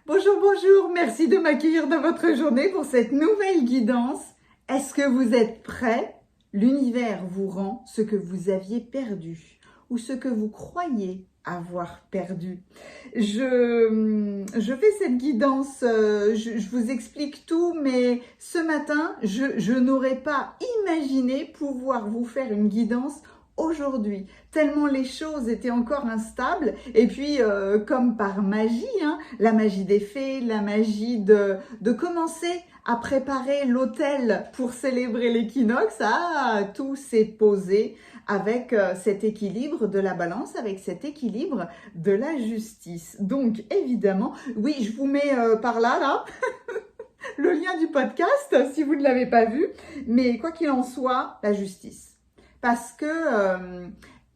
Bonjour, bonjour, merci de m'accueillir dans votre journée pour cette nouvelle guidance. Est-ce que vous êtes prêts? L'univers vous rend ce que vous aviez perdu ou ce que vous croyez avoir perdu. Je fais cette guidance, je vous explique tout, mais ce matin, je n'aurais pas imaginé pouvoir vous faire une guidance aujourd'hui, tellement les choses étaient encore instables. Et puis, comme par magie, la magie des fées, la magie de commencer à préparer l'autel pour célébrer l'équinoxe, tout s'est posé avec cet équilibre de la balance, avec cet équilibre de la justice. Donc, évidemment, oui, je vous mets par là, le lien du podcast, si vous ne l'avez pas vu. Mais quoi qu'il en soit, la justice. Parce que,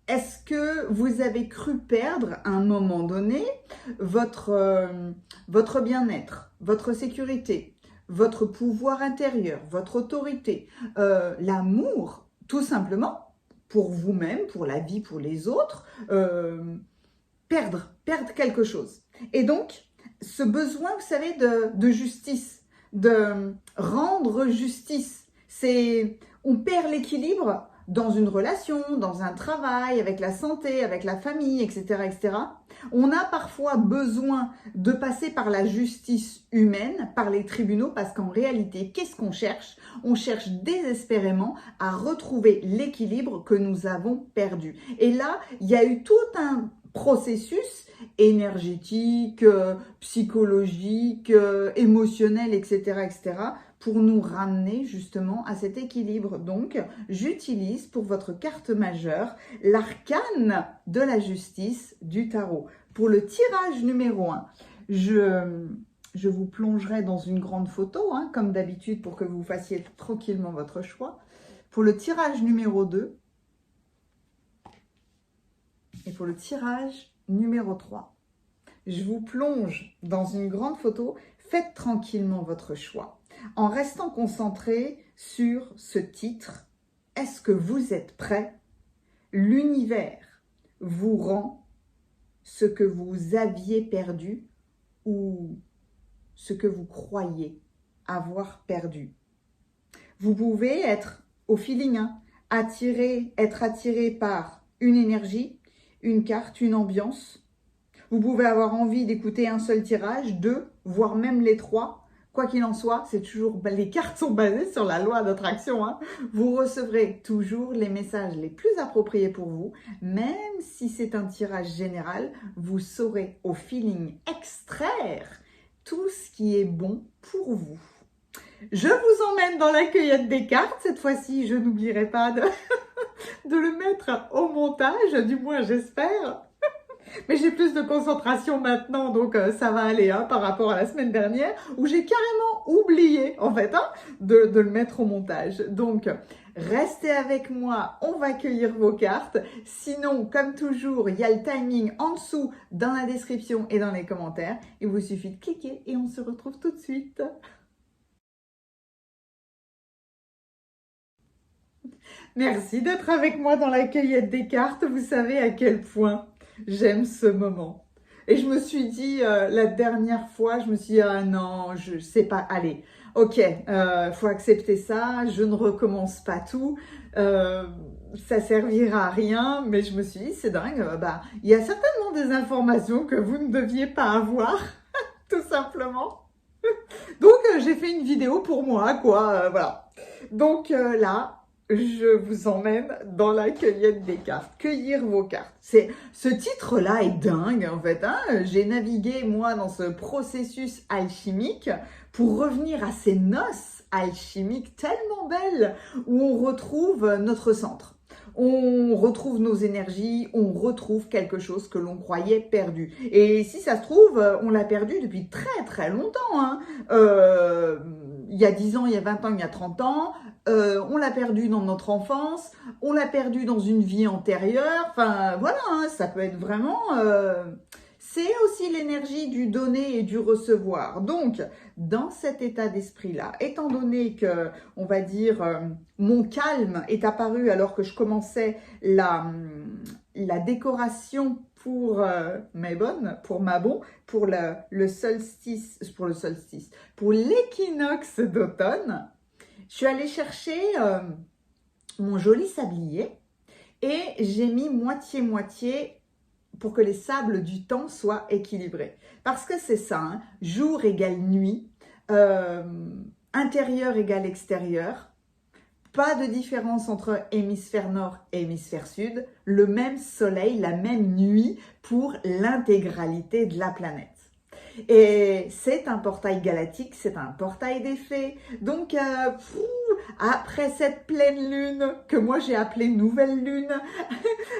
est-ce que vous avez cru perdre à un moment donné votre bien-être, votre sécurité, votre pouvoir intérieur, votre autorité, l'amour, tout simplement, pour vous-même, pour la vie, pour les autres, perdre quelque chose. Et donc, ce besoin, vous savez, de justice, de rendre justice, on perd l'équilibre dans une relation, dans un travail, avec la santé, avec la famille, etc., etc. On a parfois besoin de passer par la justice humaine, par les tribunaux, parce qu'en réalité, qu'est-ce qu'on cherche? On cherche désespérément à retrouver l'équilibre que nous avons perdu. Et là, il y a eu tout un processus énergétique, psychologique, émotionnel, etc., etc., pour nous ramener justement à cet équilibre. Donc, j'utilise pour votre carte majeure l'arcane de la justice du tarot. Pour le tirage numéro 1, je vous plongerai dans une grande photo, comme d'habitude, pour que vous fassiez tranquillement votre choix. Pour le tirage numéro 2 et pour le tirage numéro 3, je vous plonge dans une grande photo. Faites tranquillement votre choix en restant concentré sur ce titre. Est-ce que vous êtes prêts? L'univers vous rend ce que vous aviez perdu ou ce que vous croyez avoir perdu. Vous pouvez être au feeling, être attiré par une énergie, une carte, une ambiance. Vous pouvez avoir envie d'écouter un seul tirage, 2, voire même les 3. Quoi qu'il en soit, c'est toujours, les cartes sont basées sur la loi d'attraction. Vous recevrez toujours les messages les plus appropriés pour vous. Même si c'est un tirage général, vous saurez au feeling extraire tout ce qui est bon pour vous. Je vous emmène dans la cueillette des cartes. Cette fois-ci, je n'oublierai pas de le mettre au montage, du moins j'espère. Mais j'ai plus de concentration maintenant, donc ça va aller par rapport à la semaine dernière où j'ai carrément oublié en fait de le mettre au montage. Donc restez avec moi, on va cueillir vos cartes. Sinon, comme toujours, il y a le timing en dessous dans la description et dans les commentaires. Il vous suffit de cliquer et on se retrouve tout de suite. Merci d'être avec moi dans la cueillette des cartes. Vous savez à quel point j'aime ce moment. Et je me suis dit, la dernière fois, je me suis dit, ah non, je sais pas, allez, ok, faut accepter ça, je ne recommence pas tout, ça servira à rien, mais je me suis dit, c'est dingue, il y a certainement des informations que vous ne deviez pas avoir, tout simplement. Donc, j'ai fait une vidéo pour moi, quoi, voilà. Donc là, je vous emmène dans la cueillette des cartes, cueillir vos cartes. Ce titre-là est dingue en fait. J'ai navigué moi dans ce processus alchimique pour revenir à ces noces alchimiques tellement belles où on retrouve notre centre. On retrouve nos énergies, on retrouve quelque chose que l'on croyait perdu. Et si ça se trouve, on l'a perdu depuis très très longtemps. Il y a 10 ans, il y a 20 ans, il y a 30 ans. On l'a perdu dans notre enfance, on l'a perdu dans une vie antérieure. Enfin, voilà, ça peut être vraiment... c'est aussi l'énergie du donner et du recevoir. Donc, dans cet état d'esprit-là, étant donné que, on va dire, mon calme est apparu alors que je commençais la décoration pour mes bonnes, pour ma bon, pour le solstice, pour l'équinoxe d'automne. Je suis allée chercher mon joli sablier et j'ai mis moitié-moitié pour que les sables du temps soient équilibrés. Parce que c'est ça, hein, jour égale nuit, intérieur égale extérieur, pas de différence entre hémisphère nord et hémisphère sud, le même soleil, la même nuit pour l'intégralité de la planète. Et c'est un portail galactique, c'est un portail des fées. Donc, après cette pleine lune, que moi j'ai appelée nouvelle lune,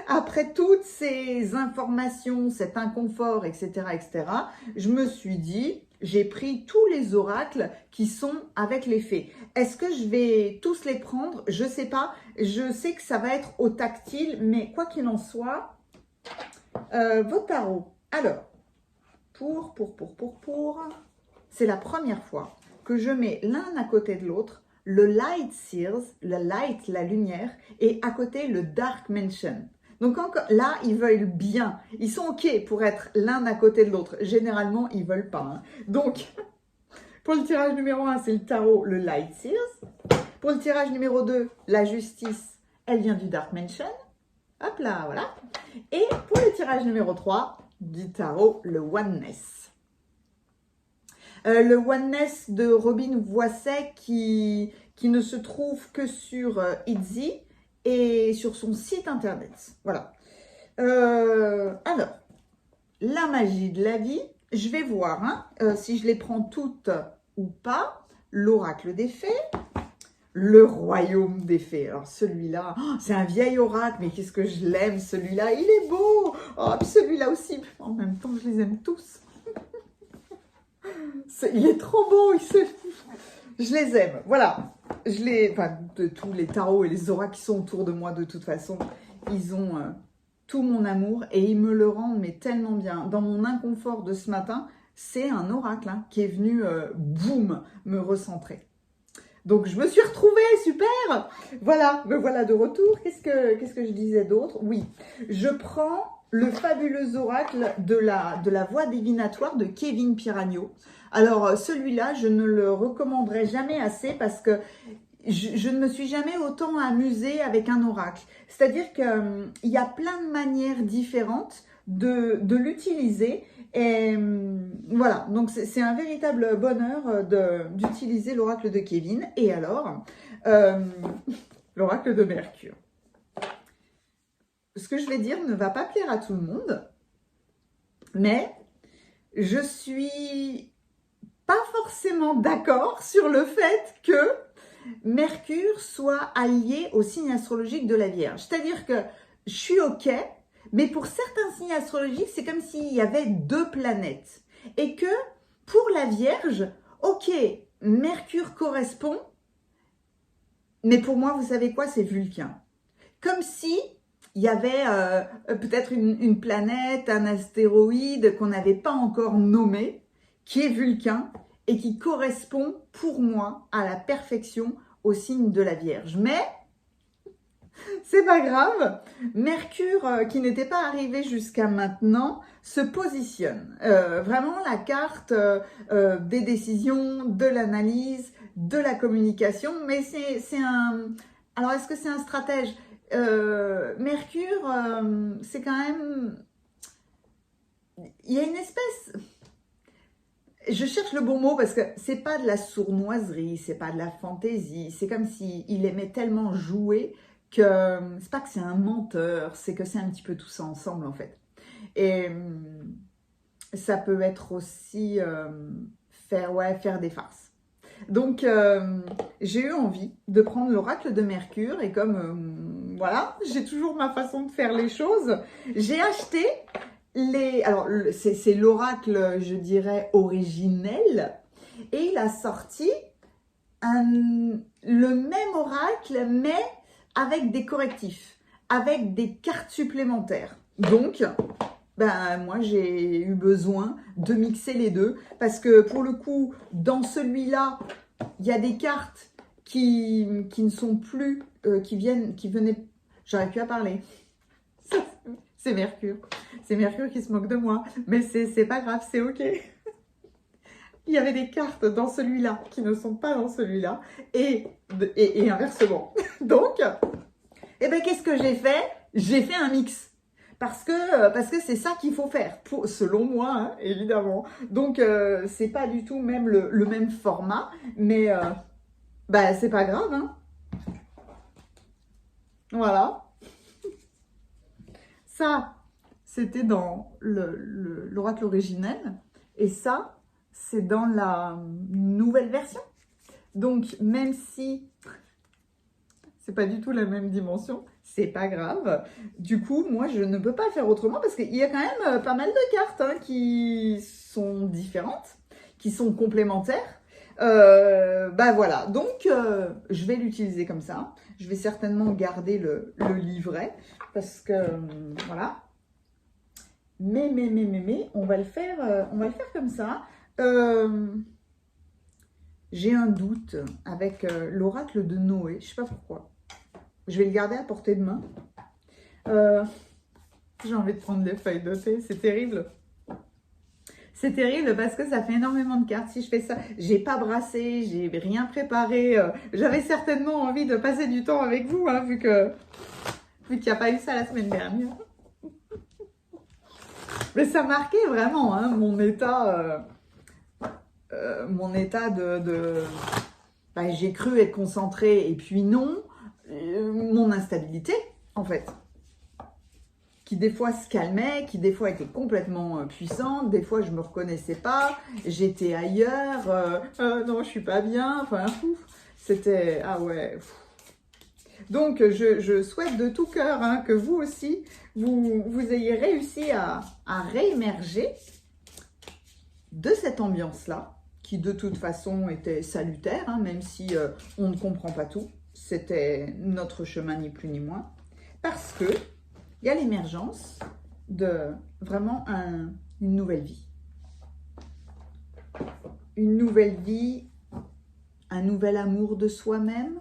après toutes ces informations, cet inconfort, etc., etc., je me suis dit, j'ai pris tous les oracles qui sont avec les fées. Est-ce que je vais tous les prendre? Je sais pas. Je sais que ça va être au tactile, mais quoi qu'il en soit, vos tarots. Alors, c'est la première fois que je mets l'un à côté de l'autre, le Light Seers, le Light, la lumière, et à côté le Dark Mansion. Donc là, ils veulent bien. Ils sont OK pour être l'un à côté de l'autre. Généralement, ils veulent pas. Hein. Donc, pour le tirage numéro 1, c'est le tarot, le Light Seers. Pour le tirage numéro 2, la justice, elle vient du Dark Mansion. Hop là, voilà. Et pour le tirage numéro 3, du tarot, le Oneness. Le Oneness de Robin Voisset qui ne se trouve que sur Etsy et sur son site internet. Voilà. Alors, la magie de la vie, je vais voir hein, si je les prends toutes ou pas. L'oracle des fées, le royaume des fées. Alors celui-là, oh, c'est un vieil oracle, mais qu'est-ce que je l'aime celui-là. Il est beau. Oh, celui-là aussi. En même temps, je les aime tous. Il est trop beau. Je les aime. Voilà. Enfin, de tous les tarots et les oracles qui sont autour de moi, de toute façon, ils ont tout mon amour et ils me le rendent mais tellement bien. Dans mon inconfort de ce matin, c'est un oracle hein, qui est venu, boum, me recentrer. Donc, je me suis retrouvée, super. Voilà, me voilà de retour. Qu'est-ce que je disais d'autre? Oui, je prends le fabuleux oracle de la voix divinatoire de Kevin Piragno. Alors, celui-là, je ne le recommanderai jamais assez parce que je ne me suis jamais autant amusée avec un oracle. C'est-à-dire qu'il y a plein de manières différentes de l'utiliser. Et voilà, donc c'est un véritable bonheur d'utiliser l'oracle de Kevin. Et alors, l'oracle de Mercure. Ce que je vais dire ne va pas plaire à tout le monde, mais je suis pas forcément d'accord sur le fait que Mercure soit allié au signe astrologique de la Vierge. C'est-à-dire que je suis OK, mais pour certains signes astrologiques, c'est comme s'il y avait deux planètes. Et que pour la Vierge, OK, Mercure correspond, mais pour moi, vous savez quoi, c'est Vulcain. Comme si il y avait peut-être une planète, un astéroïde qu'on n'avait pas encore nommé, qui est Vulcain et qui correspond pour moi à la perfection au signe de la Vierge. Mais c'est pas grave, Mercure, qui n'était pas arrivé jusqu'à maintenant, se positionne. Vraiment la carte des décisions, de l'analyse, de la communication, mais c'est un... Alors, est-ce que c'est un stratège? Mercure, c'est quand même... Il y a une espèce... Je cherche le bon mot parce que c'est pas de la sournoiserie, c'est pas de la fantaisie, c'est comme s'il aimait tellement jouer que c'est pas que c'est un menteur, c'est que c'est un petit peu tout ça ensemble en fait. Et ça peut être aussi faire des farces. Donc j'ai eu envie de prendre l'oracle de Mercure et comme voilà, j'ai toujours ma façon de faire les choses, j'ai acheté alors c'est l'oracle, je dirais, originel, et il a sorti le même oracle, mais avec des correctifs, avec des cartes supplémentaires. Donc, ben, moi, j'ai eu besoin de mixer les deux, parce que pour le coup, dans celui-là, il y a des cartes qui ne sont plus, qui venaient, j'arrive plus à parler. C'est Mercure. c'est Mercure qui se moque de moi. Mais c'est pas grave, c'est ok. Il y avait des cartes dans celui-là qui ne sont pas dans celui-là. Et inversement. Donc, eh ben, qu'est-ce que j'ai fait? J'ai fait un mix. Parce que c'est ça qu'il faut faire, selon moi, hein, évidemment. Donc, c'est pas du tout même le même format, mais bah, c'est pas grave, hein. Voilà. Ça, c'était dans l'oracle originel, et ça, c'est dans la nouvelle version. Donc, même si c'est pas du tout la même dimension, c'est pas grave. Du coup, moi, je ne peux pas faire autrement parce qu'il y a quand même pas mal de cartes hein, qui sont différentes, qui sont complémentaires. Bah voilà, donc je vais l'utiliser comme ça. Je vais certainement garder le livret parce que voilà. Mais, on va le faire comme ça. J'ai un doute avec l'oracle de Noé, je sais pas pourquoi. Je vais le garder à portée de main. J'ai envie de prendre les feuilles de thé, c'est terrible. C'est terrible parce que ça fait énormément de cartes. Si je fais ça, j'ai pas brassé, j'ai rien préparé. J'avais certainement envie de passer du temps avec vous, hein, vu qu'il n'y a pas eu ça la semaine dernière. Mais ça marquait vraiment hein, mon état de... Bah, j'ai cru être concentrée et puis non, mon instabilité en fait. Qui des fois se calmait, qui des fois était complètement puissante, des fois je me reconnaissais pas, j'étais ailleurs, non je suis pas bien, enfin c'était, ah ouais. Donc je souhaite de tout cœur hein, que vous aussi, vous ayez réussi à réémerger de cette ambiance-là, qui de toute façon était salutaire, hein, même si on ne comprend pas tout, c'était notre chemin ni plus ni moins, parce que il y a l'émergence de vraiment une nouvelle vie. Une nouvelle vie, un nouvel amour de soi-même.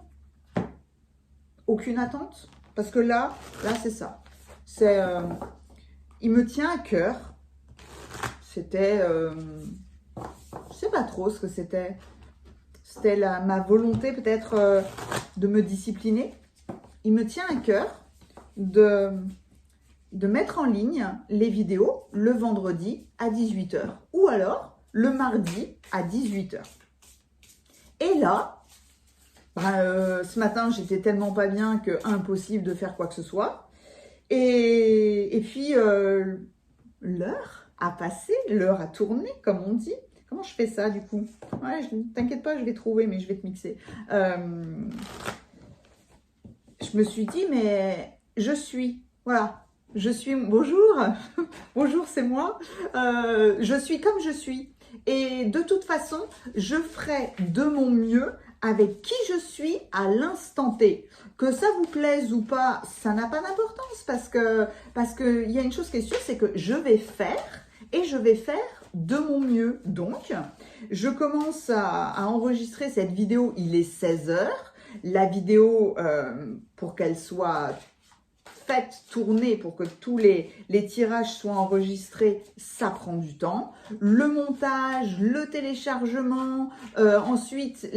Aucune attente. Parce que là c'est ça. C'est, il me tient à cœur. C'était, je sais pas trop ce que c'était. C'était ma volonté peut-être de me discipliner. Il me tient à cœur de mettre en ligne les vidéos le vendredi à 18 h ou alors le mardi à 18 h. Et là, ce matin, j'étais tellement pas bien que impossible de faire quoi que ce soit. Et puis, l'heure a passé, l'heure a tourné, comme on dit. Comment je fais ça, du coup? Ouais, t'inquiète pas, je vais trouver, mais je vais te mixer. Je me suis dit, mais je suis, voilà. Je suis, bonjour, bonjour c'est moi, je suis comme je suis et de toute façon je ferai de mon mieux avec qui je suis à l'instant T. Que ça vous plaise ou pas, ça n'a pas d'importance parce que il y a une chose qui est sûre, c'est que je vais faire et je vais faire de mon mieux. Donc je commence à enregistrer cette vidéo, il est 16 h. La vidéo, pour qu'elle soit faite, tournée, pour que tous les tirages soient enregistrés, ça prend du temps. Le montage, le téléchargement, ensuite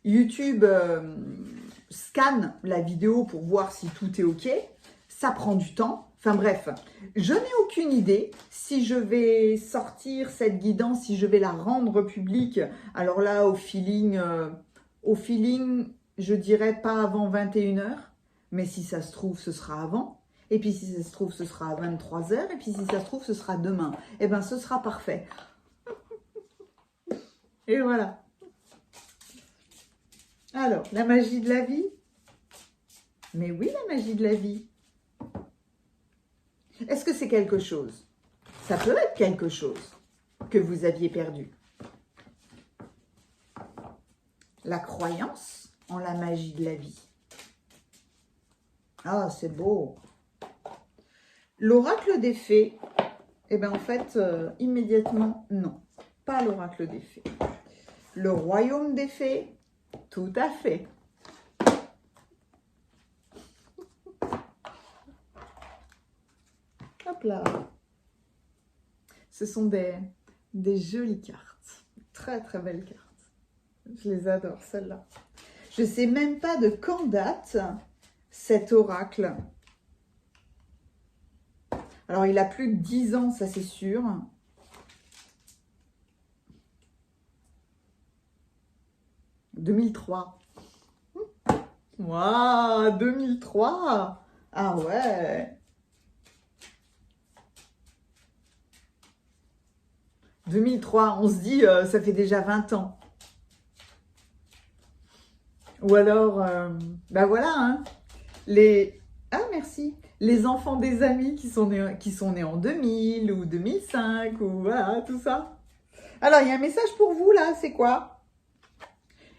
YouTube scanne la vidéo pour voir si tout est OK. Ça prend du temps. Enfin bref, je n'ai aucune idée si je vais sortir cette guidance, si je vais la rendre publique. Alors là, au feeling, je dirais pas avant 21 h. Mais si ça se trouve, ce sera avant. Et puis si ça se trouve, ce sera à 23 h. Et puis si ça se trouve, ce sera demain. Eh bien, ce sera parfait. Et voilà. Alors, la magie de la vie. Mais oui, la magie de la vie. Est-ce que c'est quelque chose? Ça peut être quelque chose que vous aviez perdu. La croyance en la magie de la vie. Ah, c'est beau. L'oracle des fées, eh bien en fait, immédiatement, non. Pas l'oracle des fées. Le royaume des fées, tout à fait. Hop Hop là. Ce sont des jolies cartes. Très, très belles cartes. Je les adore, celles-là. Je ne sais même pas de quand date cet oracle. Alors, il a plus de 10 ans, ça c'est sûr. « 2003. » Waouh, 2003. Ah ouais. 2003, on se dit, ça fait déjà 20 ans. Ou alors, ben voilà, hein, ah merci, les enfants des amis qui sont nés en 2000 ou 2005, ou voilà, tout ça. Alors, il y a un message pour vous, là, c'est quoi?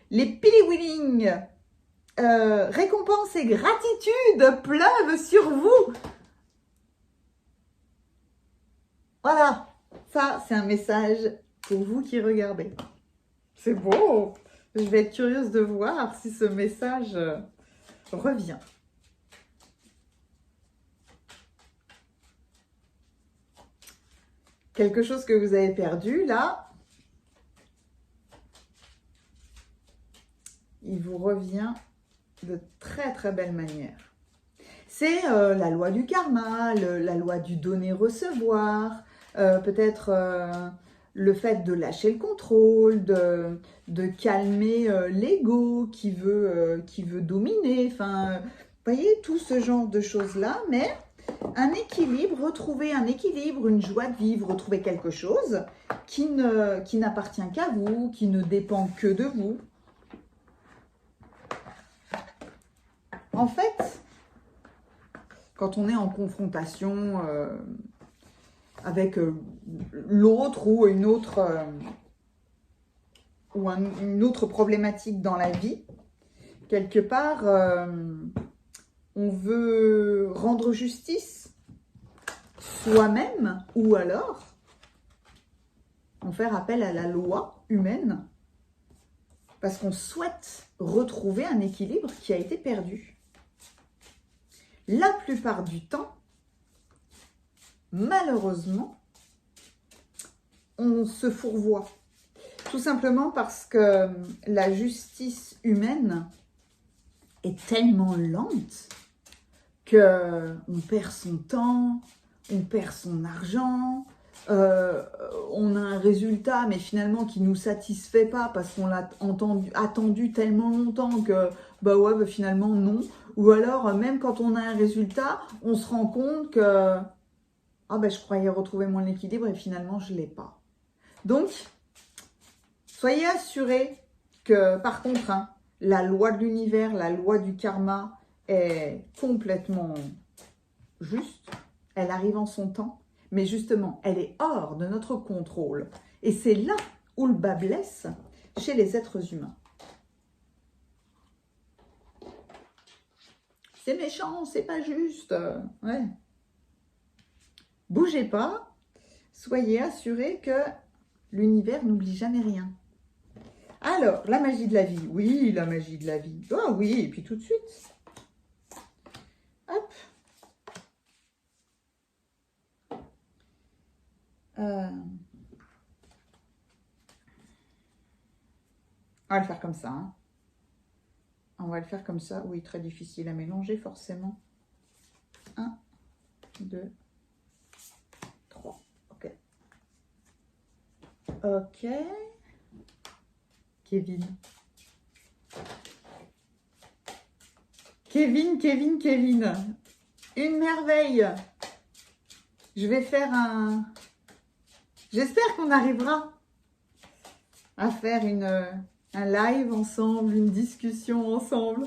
Les pili-willing, récompenses et gratitude pleuvent sur vous. Voilà, ça, c'est un message pour vous qui regardez. C'est beau. Je vais être curieuse de voir si ce message revient. Quelque chose que vous avez perdu, là, il vous revient de très très belle manière. C'est la loi du karma, la loi du donner-recevoir, peut-être le fait de lâcher le contrôle, de calmer l'ego qui veut dominer, enfin, vous voyez, tout ce genre de choses-là, mais un équilibre, retrouver un équilibre, une joie de vivre, retrouver quelque chose qui n'appartient qu'à vous, qui ne dépend que de vous. En fait, quand on est en confrontation avec l'autre ou une autre problématique dans la vie, quelque part, on veut rendre justice soi-même ou alors on faire appel à la loi humaine parce qu'on souhaite retrouver un équilibre qui a été perdu. La plupart du temps, malheureusement, on se fourvoie. Tout simplement parce que la justice humaine est tellement lente qu'on perd son temps, on perd son argent, on a un résultat mais finalement qui ne nous satisfait pas parce qu'on l'a attendu tellement longtemps que bah ouais, bah finalement non. Ou alors même quand on a un résultat, on se rend compte que ah ben je croyais retrouver mon équilibre et finalement je ne l'ai pas. Donc, soyez assurés que par contre, hein, la loi de l'univers, la loi du karma est complètement juste. Elle arrive en son temps, mais justement, elle est hors de notre contrôle. Et c'est là où le bas blesse chez les êtres humains. C'est méchant, c'est pas juste. Ouais. Bougez pas, soyez assurés que l'univers n'oublie jamais rien. Alors, la magie de la vie. Oui, la magie de la vie. Ah oui, et puis tout de suite. Hop. On va le faire comme ça. Hein. On va le faire comme ça. Oui, très difficile à mélanger forcément. 1, 2, 3. Ok. Ok. Kevin. Kevin. Une merveille. Je vais faire un... J'espère qu'on arrivera à faire un live ensemble, une discussion ensemble.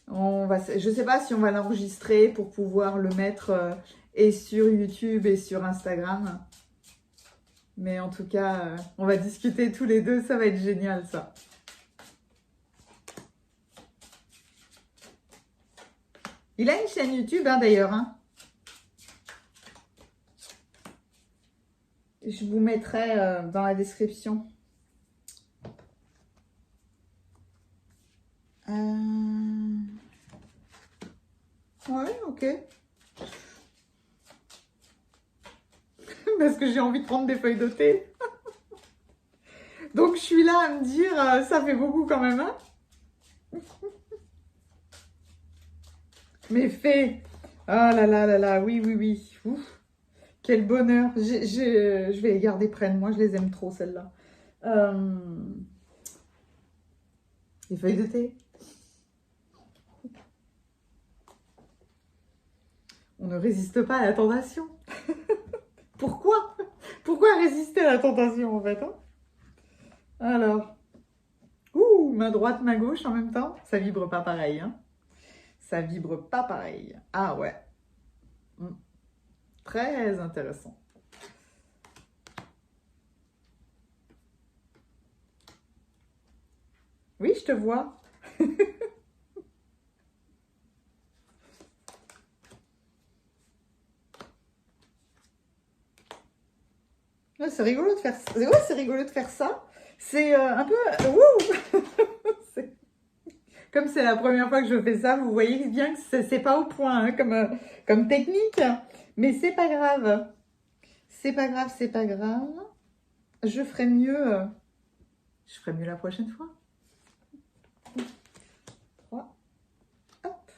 Je ne sais pas si on va l'enregistrer pour pouvoir le mettre et sur YouTube et sur Instagram. Mais en tout cas, on va discuter tous les deux. Ça va être génial, ça. Il a une chaîne YouTube, hein, d'ailleurs. Hein. Je vous mettrai dans la description. Ouais, ok. parce que j'ai envie de prendre des feuilles de thé. Donc, je suis là à me dire, ça fait beaucoup quand même, hein. Mais fait, oh là là là là, oui, oui, oui. Ouf, quel bonheur. Je vais les garder près de moi, je les aime trop, celles-là. Les feuilles de thé. On ne résiste pas à la tentation. Pourquoi? Pourquoi résister à la tentation, en fait, hein? Alors, main droite, main gauche en même temps. Ça vibre pas pareil, hein? Ça vibre pas pareil. Ah ouais. Très intéressant. Oui, je te vois. C'est rigolo de faire ça. Ouais, c'est rigolo de faire ça. C'est un peu... Comme c'est la première fois que je fais ça, vous voyez bien que c'est pas au point hein, comme technique. Mais c'est pas grave. C'est pas grave, c'est pas grave. Je ferai mieux. Je ferai mieux la prochaine fois. 3. Hop.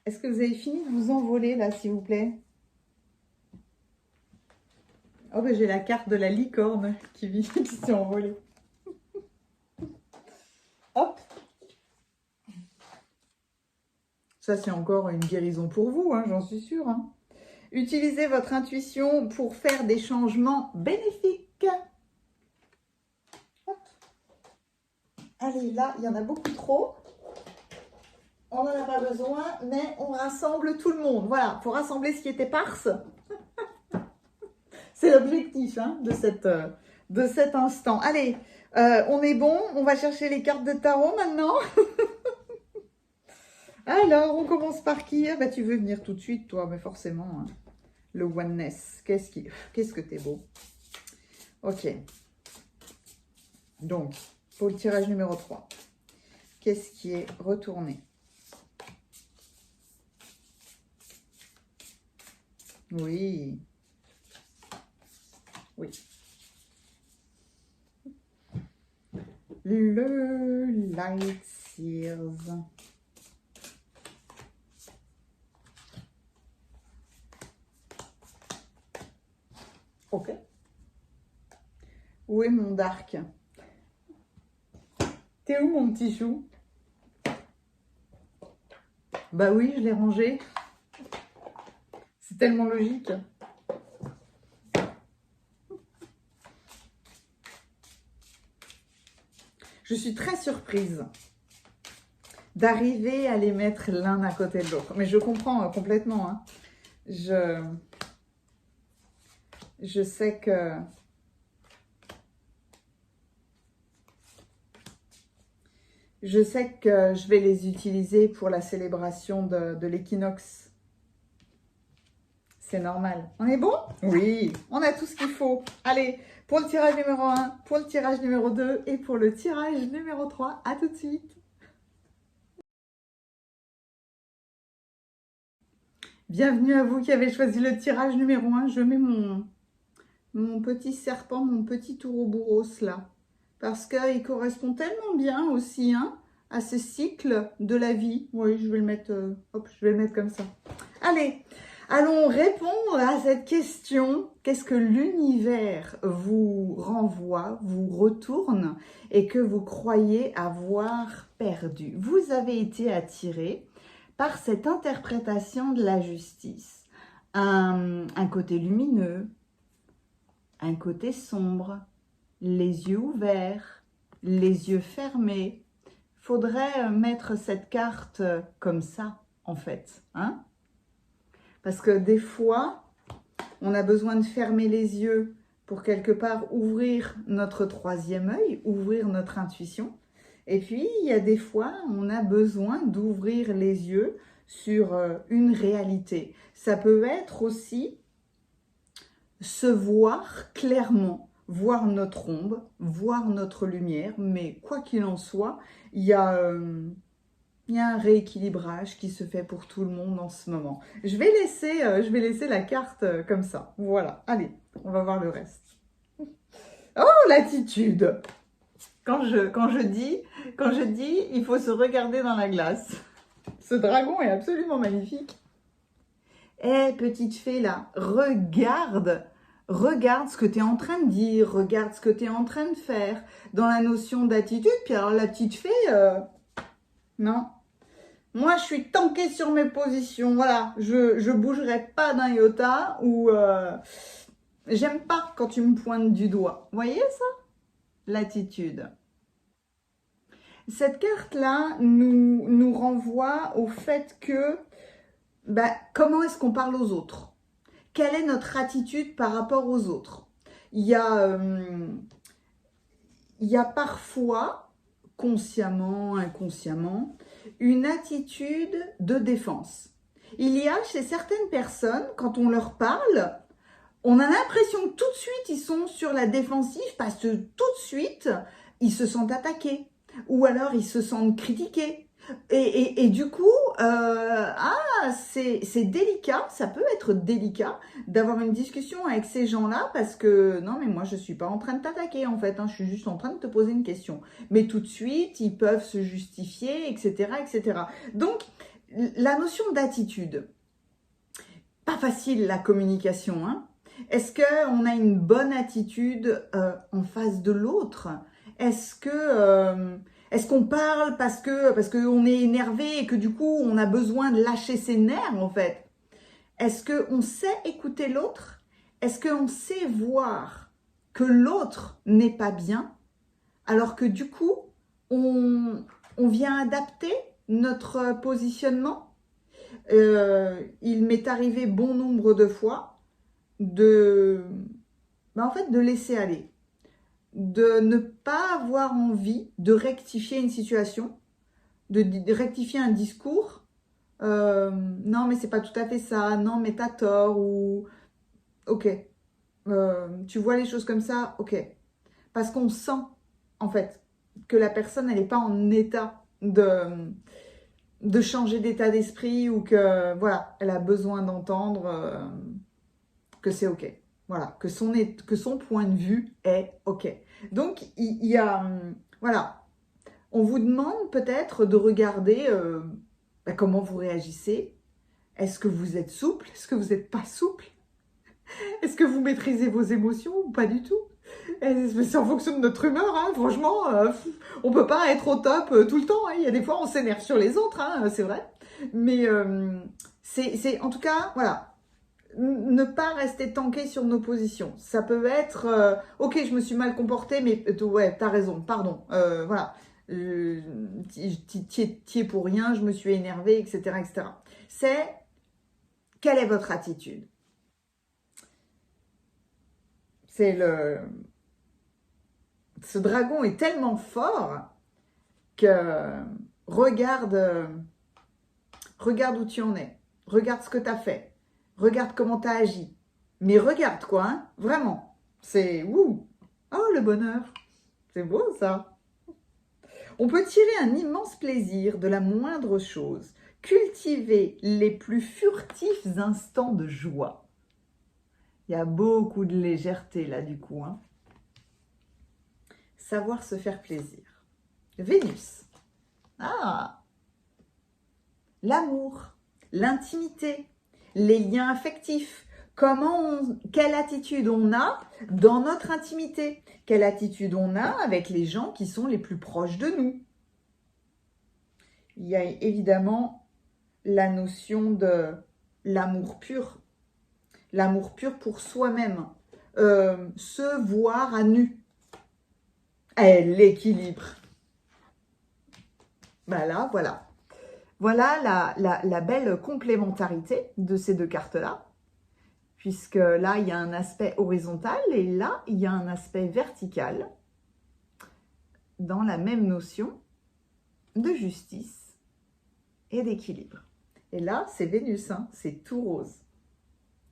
Est-ce que vous avez fini de vous envoler là, s'il vous plaît? Oh, ben j'ai la carte de la licorne qui s'est envolée. Hop. Ça, c'est encore une guérison pour vous, hein, j'en suis sûre. Hein. Utilisez votre intuition pour faire des changements bénéfiques. Hop. Allez, là, il y en a beaucoup trop. On n'en a pas besoin, mais on rassemble tout le monde. Voilà, il faut rassembler ce qui est éparse. C'est l'objectif hein, de cet instant. Allez, on est bon. On va chercher les cartes de tarot maintenant. Alors, on commence par qui? Ah, bah, tu veux venir tout de suite, toi, mais forcément. Hein. Le oneness. Qu'est-ce que t'es beau. Ok. Donc, pour le tirage numéro 3, qu'est-ce qui est retourné? Oui. Oui. Le Light Sears. Ok. Où est mon Dark? T'es où mon petit chou? Bah oui, je l'ai rangé. C'est tellement logique. Je suis très surprise d'arriver à les mettre l'un à côté de l'autre. Mais je comprends complètement. Hein. Je sais que... Je sais que je vais les utiliser pour la célébration de l'équinoxe. C'est normal. On est bon? Oui, on a tout ce qu'il faut. Allez, pour le tirage numéro 1, pour le tirage numéro 2 et pour le tirage numéro 3. À tout de suite. Bienvenue à vous qui avez choisi le tirage numéro 1. Je mets mon petit serpent, mon petit Ouroboros là. Parce qu'il correspond tellement bien aussi hein, à ce cycle de la vie. Oui, je vais le mettre, hop, je vais le mettre comme ça. Allez, allons répondre à cette question. Qu'est-ce que l'univers vous renvoie, vous retourne et que vous croyez avoir perdu? Vous avez été attiré par cette interprétation de la justice. Un côté lumineux, un côté sombre, les yeux ouverts, les yeux fermés. Faudrait mettre cette carte comme ça, en fait. Hein? Parce que des fois, on a besoin de fermer les yeux pour quelque part ouvrir notre troisième œil, ouvrir notre intuition. Et puis, il y a des fois, on a besoin d'ouvrir les yeux sur une réalité. Ça peut être aussi se voir clairement, voir notre ombre, voir notre lumière, mais quoi qu'il en soit, il y a Il y a un rééquilibrage qui se fait pour tout le monde en ce moment. Je vais laisser la carte comme ça. Voilà, allez, on va voir le reste. Oh, l'attitude! Quand je dis, il faut se regarder dans la glace. Ce dragon est absolument magnifique. Eh, petite fée là, regarde ce que tu es en train de dire, regarde ce que tu es en train de faire dans la notion d'attitude. Puis alors la petite fée, non. Moi, je suis tankée sur mes positions. Voilà, je bougerai pas d'un iota ou j'aime pas quand tu me pointes du doigt. Vous voyez ça? L'attitude. Cette carte-là nous renvoie au fait que comment est-ce qu'on parle aux autres? Quelle est notre attitude par rapport aux autres? Il y a parfois, consciemment, inconsciemment, une attitude de défense. Il y a chez certaines personnes, quand on leur parle, on a l'impression que tout de suite, ils sont sur la défensive parce que tout de suite, ils se sentent attaqués ou alors ils se sentent critiqués. Et du coup, c'est délicat, ça peut être délicat d'avoir une discussion avec ces gens-là parce que, non mais moi je suis pas en train de t'attaquer en fait, je suis juste en train de te poser une question. Mais tout de suite, ils peuvent se justifier, etc. etc. Donc, la notion d'attitude, pas facile la communication, hein. Est-ce qu'on a une bonne attitude en face de l'autre? Est-ce qu'on parle parce qu'on est énervé et que du coup on a besoin de lâcher ses nerfs en fait? Est-ce qu'on sait écouter l'autre? Est-ce qu'on sait voir que l'autre n'est pas bien alors que du coup on vient adapter notre positionnement? Il m'est arrivé bon nombre de fois de laisser aller, de ne pas avoir envie de rectifier une situation, de rectifier un discours. Non, mais c'est pas tout à fait ça. Non, mais t'as tort. Ou ok, tu vois les choses comme ça. Ok, parce qu'on sent en fait que la personne elle n'est pas en état de changer d'état d'esprit ou que voilà, elle a besoin d'entendre que c'est ok. Voilà, que son point de vue est ok. Donc, il y a, voilà, on vous demande peut-être de regarder comment vous réagissez. Est-ce que vous êtes souple? Est-ce que vous n'êtes pas souple? Est-ce que vous maîtrisez vos émotions ou pas du tout? C'est en fonction de notre humeur, hein. Franchement, on peut pas être au top tout le temps, hein. Il y a des fois, on s'énerve sur les autres, hein, c'est vrai. Mais c'est en tout cas, voilà, ne pas rester tanké sur nos positions. Ça peut être, ok, je me suis mal comportée, mais ouais, t'as raison, pardon. Voilà, t'y es pour rien, je me suis énervée, etc., etc. C'est, quelle est votre attitude? Ce dragon est tellement fort que regarde où tu en es. Regarde ce que tu as fait. Regarde comment tu as agi. Mais regarde quoi, hein, vraiment. C'est ouh. Oh, le bonheur. C'est beau ça. On peut tirer un immense plaisir de la moindre chose. Cultiver les plus furtifs instants de joie. Il y a beaucoup de légèreté là du coup, hein. Savoir se faire plaisir. Vénus. Ah, l'amour, l'intimité, les liens affectifs. Quelle attitude on a dans notre intimité? Quelle attitude on a avec les gens qui sont les plus proches de nous? Il y a évidemment la notion de l'amour pur. L'amour pur pour soi-même. Se voir à nu. L'équilibre. Là, voilà. Voilà la belle complémentarité de ces deux cartes-là, puisque là, il y a un aspect horizontal et là, il y a un aspect vertical dans la même notion de justice et d'équilibre. Et là, c'est Vénus, hein, c'est tout rose.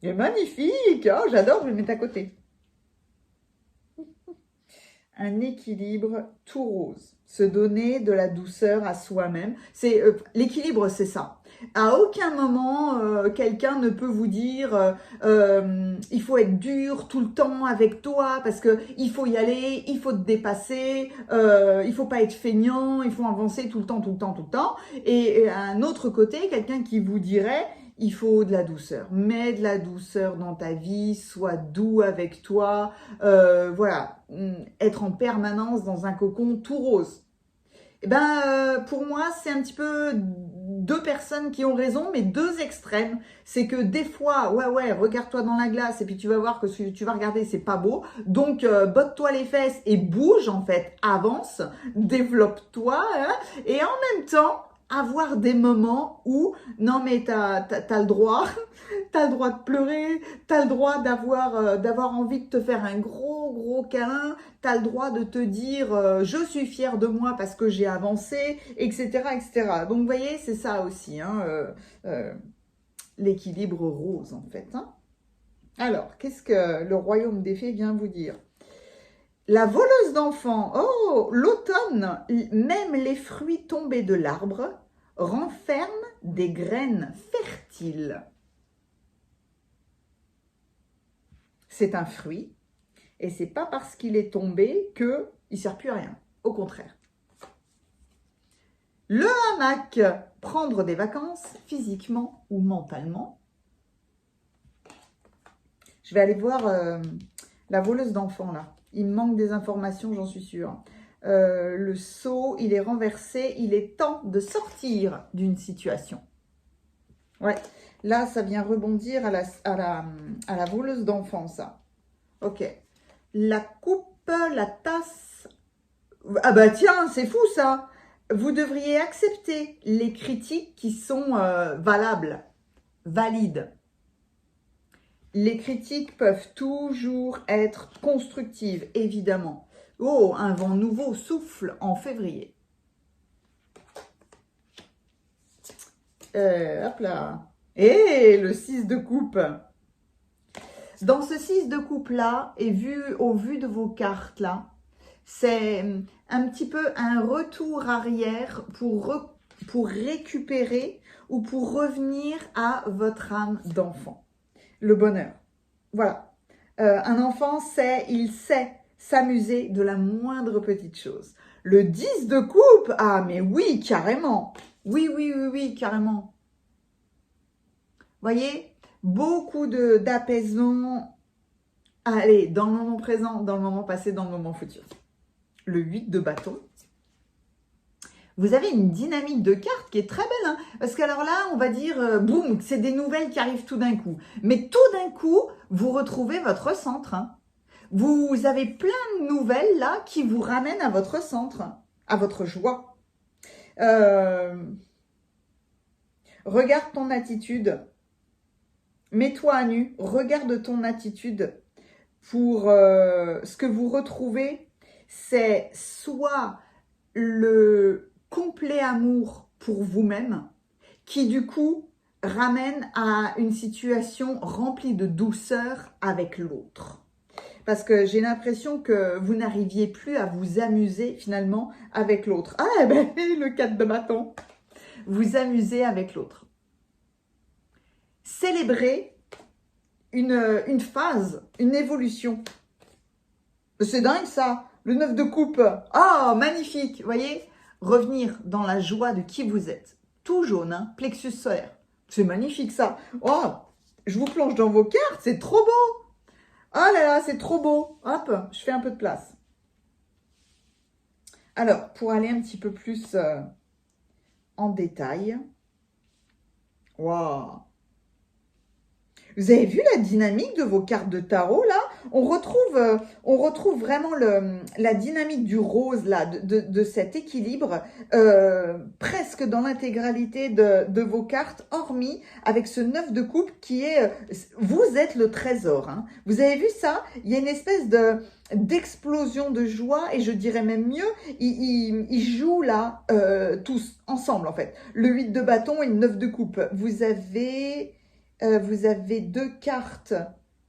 C'est magnifique, oh, j'adore, je vais le mettre à côté. un équilibre tout rose. Se donner de la douceur à soi-même. C'est l'équilibre, c'est ça. À aucun moment, quelqu'un ne peut vous dire il faut être dur tout le temps avec toi parce que il faut y aller, il faut te dépasser, il faut pas être feignant, il faut avancer tout le temps, tout le temps, tout le temps. Et à un autre côté, quelqu'un qui vous dirait il faut de la douceur. Mets de la douceur dans ta vie, sois doux avec toi. Voilà, être en permanence dans un cocon tout rose. Eh ben, pour moi, c'est un petit peu deux personnes qui ont raison, mais deux extrêmes. C'est que des fois, ouais, regarde-toi dans la glace et puis tu vas voir que ce que tu vas regarder, c'est pas beau. Donc, botte-toi les fesses et bouge, en fait, avance, développe-toi. Hein, et en même temps, avoir des moments où, non mais t'as le droit, t'as le droit de pleurer, t'as le droit d'avoir envie de te faire un gros câlin, t'as le droit de te dire je suis fière de moi parce que j'ai avancé, etc., etc. Donc vous voyez, c'est ça aussi, hein, l'équilibre rose en fait. Hein. Alors, qu'est-ce que le royaume des fées vient vous dire? La voleuse d'enfants, oh, l'automne, même les fruits tombés de l'arbre renferment des graines fertiles. C'est un fruit et c'est pas parce qu'il est tombé qu'il ne sert plus à rien. Au contraire. Le hamac, prendre des vacances physiquement ou mentalement. Je vais aller voir la voleuse d'enfants là. Il me manque des informations, j'en suis sûre. Le seau, il est renversé. Il est temps de sortir d'une situation. Ouais, là, ça vient rebondir à la voleuse d'enfants, ça. Ok. La coupe, la tasse. Ah bah tiens, c'est fou ça. Vous devriez accepter les critiques qui sont valables, valides. Les critiques peuvent toujours être constructives, évidemment. Oh, un vent nouveau souffle en février. Hop là. Et le 6 de coupe. Dans ce 6 de coupe là, et au vu de vos cartes là, c'est un petit peu un retour arrière pour récupérer ou pour revenir à votre âme d'enfant. Le bonheur. Voilà. Un enfant il sait s'amuser de la moindre petite chose. Le 10 de coupe, ah mais oui, carrément. Oui, carrément. Voyez, beaucoup d'apaisement. Allez, dans le moment présent, dans le moment passé, dans le moment futur. Le 8 de bâton. Vous avez une dynamique de cartes qui est très belle. Hein, parce que alors là, on va dire, boum, c'est des nouvelles qui arrivent tout d'un coup. Mais tout d'un coup, vous retrouvez votre centre. Hein. Vous avez plein de nouvelles là qui vous ramènent à votre centre, à votre joie. Regarde ton attitude. Mets-toi à nu. Regarde ton attitude. Pour ce que vous retrouvez, c'est soit le complet amour pour vous-même, qui du coup ramène à une situation remplie de douceur avec l'autre. Parce que j'ai l'impression que vous n'arriviez plus à vous amuser finalement avec l'autre. Ah ben, le 4 de bâton. Vous amusez avec l'autre. Célébrez une phase, une évolution. C'est dingue ça. Le 9 de coupe. Oh, magnifique. Vous voyez, revenir dans la joie de qui vous êtes. Tout jaune, hein, plexus solaire. C'est magnifique ça. Oh, je vous plonge dans vos cartes. C'est trop beau. Oh là là, c'est trop beau. Hop, je fais un peu de place. Alors, pour aller un petit peu plus en détail. Waouh. Vous avez vu la dynamique de vos cartes de tarot là? On retrouve vraiment la dynamique du rose là, de cet équilibre presque dans l'intégralité de vos cartes, hormis avec ce 9 de coupe qui est, vous êtes le trésor. Hein. Vous avez vu ça? Il y a une espèce d'explosion de joie et je dirais même mieux, ils jouent là tous ensemble en fait. Le 8 de bâton et le 9 de coupe. Vous avez deux cartes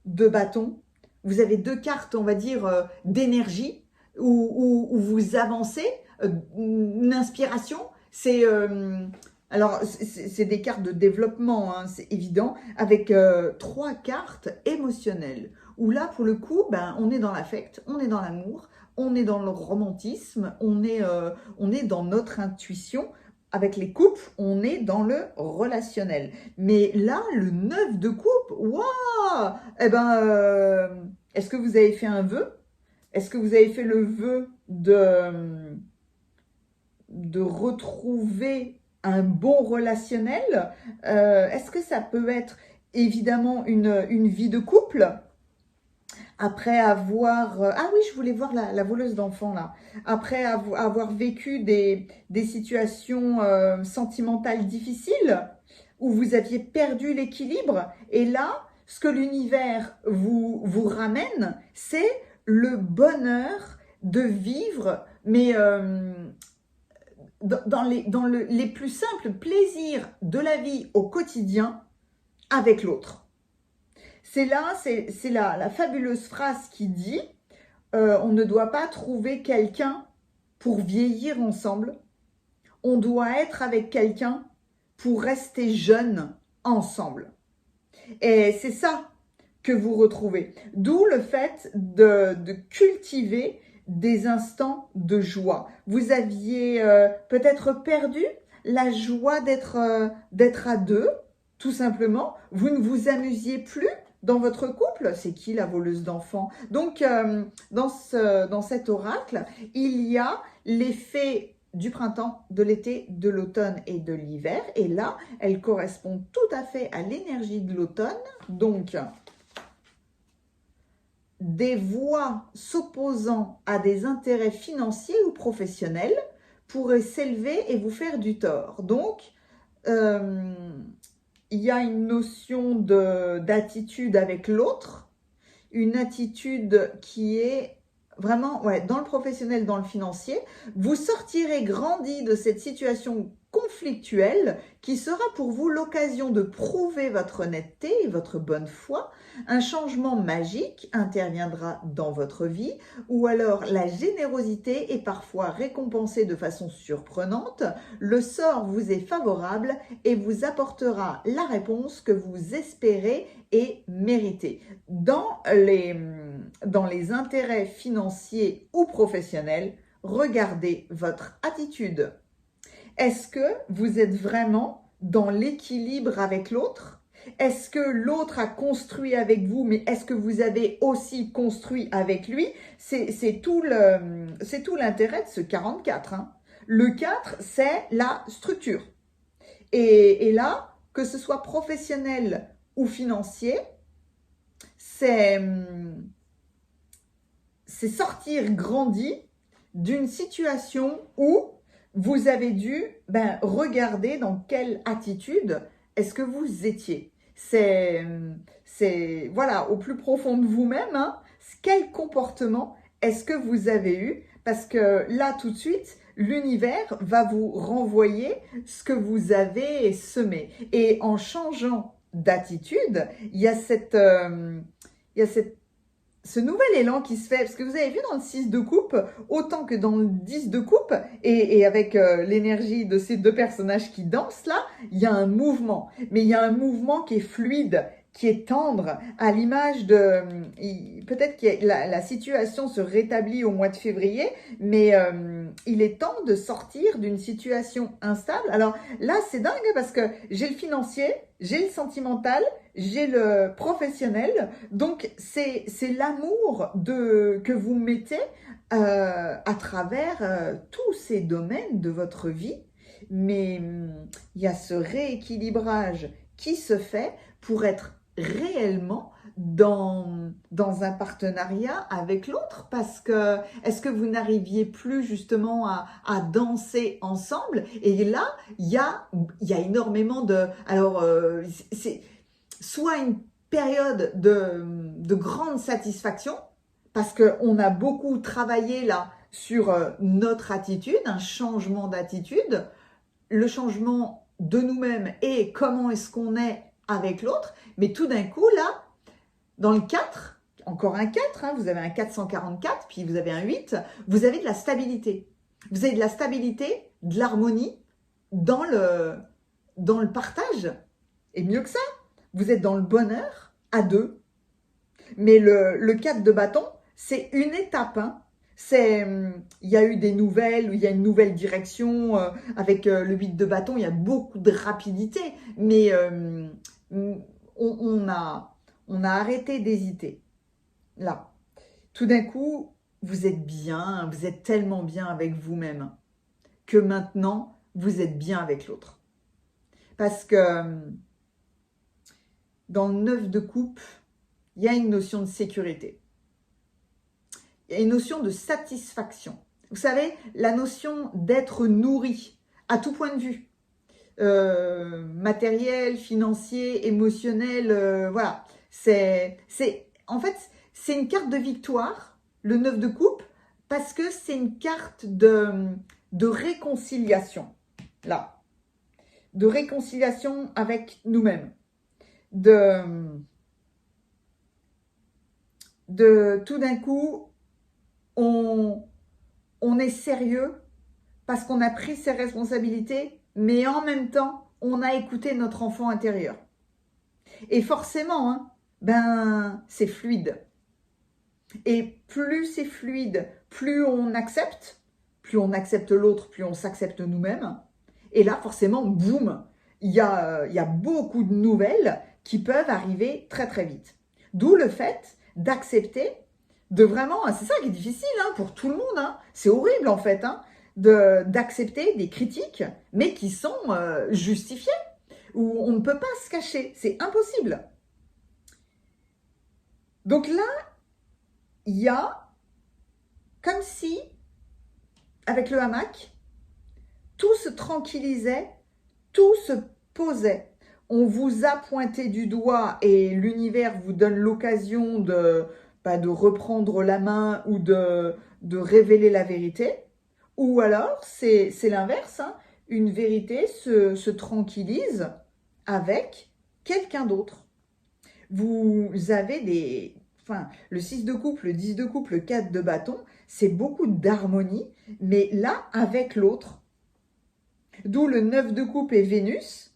de bâton. Vous avez deux cartes, on va dire, d'énergie. où vous avancez, une inspiration, alors c'est des cartes de développement, hein, c'est évident, avec 3 cartes émotionnelles, où là pour le coup, ben, on est dans l'affect, on est dans l'amour, on est dans le romantisme, on est dans notre intuition. Avec les coupes, on est dans le relationnel. Mais là, le 9 de coupe, waouh! Eh ben, est-ce que vous avez fait un vœu? Est-ce que vous avez fait le vœu de retrouver un bon relationnel? Est-ce que ça peut être évidemment une vie de couple? Après avoir... ah oui, je voulais voir la voleuse d'enfants là. Après avoir vécu des situations sentimentales difficiles, où vous aviez perdu l'équilibre, et là, ce que l'univers vous ramène, c'est le bonheur de vivre, mais dans les plus simples plaisirs de la vie au quotidien avec l'autre. C'est là, c'est la fabuleuse phrase qui dit on ne doit pas trouver quelqu'un pour vieillir ensemble, on doit être avec quelqu'un pour rester jeune ensemble. Et c'est ça que vous retrouvez. D'où le fait de cultiver des instants de joie. Vous aviez peut-être perdu la joie d'être à deux, tout simplement. Vous ne vous amusiez plus dans votre couple. C'est qui la voleuse d'enfants? Donc, dans cet oracle, il y a l'effet du printemps, de l'été, de l'automne et de l'hiver. Et là, elle correspond tout à fait à l'énergie de l'automne. Donc, des voix s'opposant à des intérêts financiers ou professionnels pourraient s'élever et vous faire du tort. Donc, il y a une notion d'attitude avec l'autre, une attitude qui est vraiment dans le professionnel, dans le financier. Vous sortirez grandi de cette situation conflictuelle qui sera pour vous l'occasion de prouver votre honnêteté et votre bonne foi. Un changement magique interviendra dans votre vie, ou alors la générosité est parfois récompensée de façon surprenante. Le sort vous est favorable et vous apportera la réponse que vous espérez et méritez. Dans les intérêts financiers ou professionnels, regardez votre attitude. Est-ce que vous êtes vraiment dans l'équilibre avec l'autre? Est-ce que l'autre a construit avec vous, mais est-ce que vous avez aussi construit avec lui? C'est tout l'intérêt de ce 44. Hein. Le 4, c'est la structure. Et là, que ce soit professionnel ou financier, c'est sortir grandi d'une situation où vous avez dû regarder dans quelle attitude est-ce que vous étiez. C'est voilà, au plus profond de vous-même, hein, quel comportement est-ce que vous avez eu? Parce que là, tout de suite, l'univers va vous renvoyer ce que vous avez semé. Et en changeant d'attitude, il y a ce nouvel élan qui se fait, parce que vous avez vu dans le 6 de coupe, autant que dans le 10 de coupe, et avec l'énergie de ces deux personnages qui dansent là, il y a un mouvement. Mais il y a un mouvement qui est fluide, qui est tendre, à l'image de... Peut-être que la situation se rétablit au mois de février, mais il est temps de sortir d'une situation instable. Alors là, c'est dingue parce que j'ai le financier, j'ai le sentimental, j'ai le professionnel. Donc, c'est l'amour que vous mettez à travers tous ces domaines de votre vie. Mais il y a ce rééquilibrage qui se fait pour être réellement dans un partenariat avec l'autre, parce que est-ce que vous n'arriviez plus justement à danser ensemble? Et là, il y a énormément de... Alors, c'est soit une période de grande satisfaction, parce qu'on a beaucoup travaillé là sur notre attitude, un changement d'attitude, le changement de nous-mêmes et comment est-ce qu'on est avec l'autre, mais tout d'un coup là, dans le 4, encore un 4, hein, vous avez un 444, puis vous avez un 8, vous avez de la stabilité. Vous avez de la stabilité, de l'harmonie dans le partage. Et mieux que ça, vous êtes dans le bonheur à deux. Mais le 4 de bâton, c'est une étape. Hein. Il y a eu des nouvelles, il y a une nouvelle direction. Avec le 8 de bâton, il y a beaucoup de rapidité. Mais on a arrêté d'hésiter. Là, tout d'un coup, vous êtes bien, vous êtes tellement bien avec vous-même que maintenant, vous êtes bien avec l'autre. Parce que dans le 9 de coupe, il y a une notion de sécurité. Il y a une notion de satisfaction. Vous savez, la notion d'être nourri à tout point de vue. Matériel, financier, émotionnel, voilà. En fait, c'est une carte de victoire, le 9 de coupe, parce que c'est une carte de réconciliation. Là. De réconciliation avec nous-mêmes. De tout d'un coup, on est sérieux parce qu'on a pris ses responsabilités, mais en même temps, on a écouté notre enfant intérieur. Et forcément, hein, c'est fluide. Et plus c'est fluide, plus on accepte l'autre, plus on s'accepte nous-mêmes. Et là, forcément, boum, il y a beaucoup de nouvelles qui peuvent arriver très très vite. D'où le fait d'accepter, de vraiment, c'est ça qui est difficile hein, pour tout le monde, hein, c'est horrible en fait, hein, d'accepter des critiques, mais qui sont justifiées, où on ne peut pas se cacher, c'est impossible. Donc là, il y a comme si, avec le hamac, tout se tranquillisait, tout se posait. On vous a pointé du doigt et l'univers vous donne l'occasion de reprendre la main ou de révéler la vérité. Ou alors, c'est l'inverse, hein, une vérité se tranquillise avec quelqu'un d'autre. Vous avez le 6 de coupe, le 10 de coupe, le 4 de bâton, c'est beaucoup d'harmonie, mais là, avec l'autre. D'où le 9 de coupe et Vénus,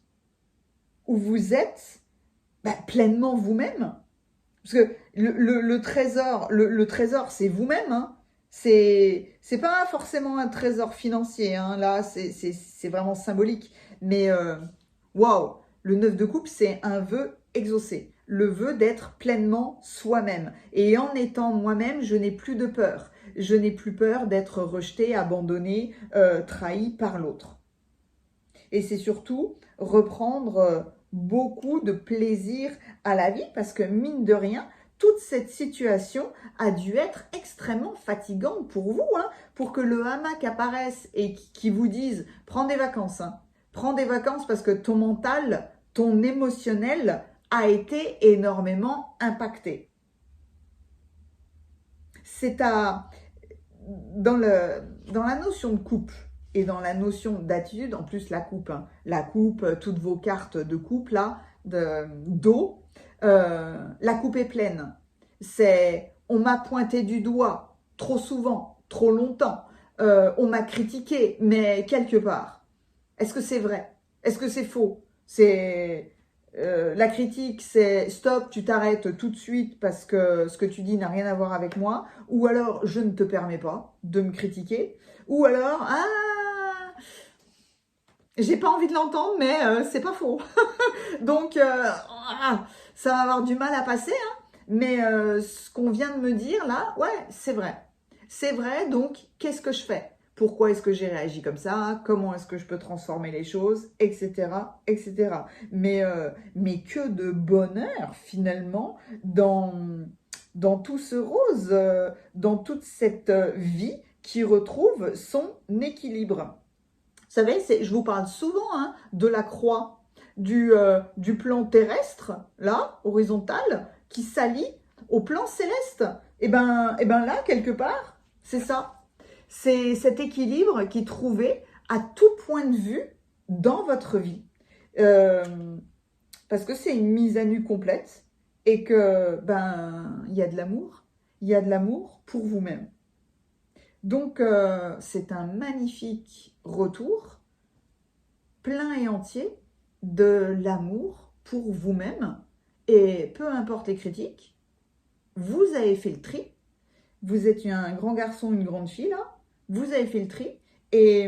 où vous êtes pleinement vous-même. Parce que le trésor, c'est vous-même. Hein. C'est pas forcément un trésor financier. Hein. Là, c'est vraiment symbolique. Mais waouh, le 9 de coupe, c'est un vœu exaucé. Le vœu d'être pleinement soi-même. Et en étant moi-même, je n'ai plus de peur. Je n'ai plus peur d'être rejeté, abandonné, trahi par l'autre. Et c'est surtout reprendre beaucoup de plaisir à la vie parce que mine de rien, toute cette situation a dû être extrêmement fatigante pour vous, hein, pour que le hamac apparaisse et qui vous dise « prends des vacances hein. ». Prends des vacances parce que ton mental, ton émotionnel a été énormément impacté. Dans la notion de couple, et dans la notion d'attitude, en plus la coupe, toutes vos cartes de coupe là, d'eau, la coupe est pleine. On m'a pointé du doigt trop souvent, trop longtemps. On m'a critiqué, mais quelque part. Est-ce que c'est vrai? Est-ce que c'est faux? La critique, c'est stop, tu t'arrêtes tout de suite parce que ce que tu dis n'a rien à voir avec moi. Ou alors, je ne te permets pas de me critiquer. Ou alors, j'ai pas envie de l'entendre, mais c'est pas faux. Donc, ça va avoir du mal à passer. Hein. Mais ce qu'on vient de me dire là, ouais, c'est vrai. C'est vrai, donc qu'est-ce que je fais? Pourquoi est-ce que j'ai réagi comme ça? Comment est-ce que je peux transformer les choses? Etc. etc. Mais que de bonheur finalement dans tout ce rose, dans toute cette vie qui retrouve son équilibre. Vous savez, je vous parle souvent hein, de la croix, du plan terrestre, là, horizontal, qui s'allie au plan céleste. Et ben là, quelque part, c'est ça. C'est cet équilibre qui est trouvé à tout point de vue dans votre vie. Parce que c'est une mise à nu complète. et que, il y a de l'amour. Il y a de l'amour pour vous-même. Donc, c'est un magnifique retour, plein et entier, de l'amour pour vous-même. Et peu importe les critiques, vous avez fait le tri. Vous êtes un grand garçon, une grande fille, là. Vous avez fait le tri. Et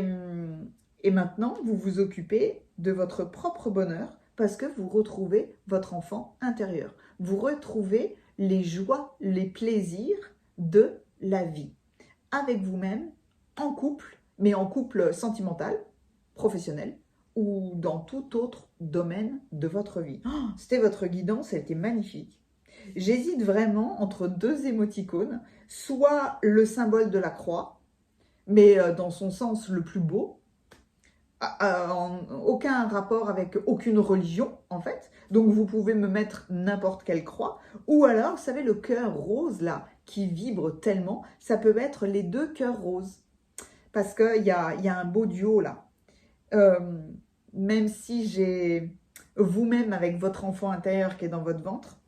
maintenant, vous vous occupez de votre propre bonheur parce que vous retrouvez votre enfant intérieur. Vous retrouvez les joies, les plaisirs de la vie. Avec vous-même, en couple, mais en couple sentimental, professionnel, ou dans tout autre domaine de votre vie. Oh, c'était votre guidance, elle était magnifique. J'hésite vraiment entre deux émoticônes, soit le symbole de la croix, mais dans son sens le plus beau, aucun rapport avec aucune religion en fait, donc vous pouvez me mettre n'importe quelle croix, ou alors, vous savez, le cœur rose là, qui vibre tellement, ça peut être les deux cœurs roses, parce qu'il y a un beau duo là. Même si j'ai vous-même avec votre enfant intérieur qui est dans votre ventre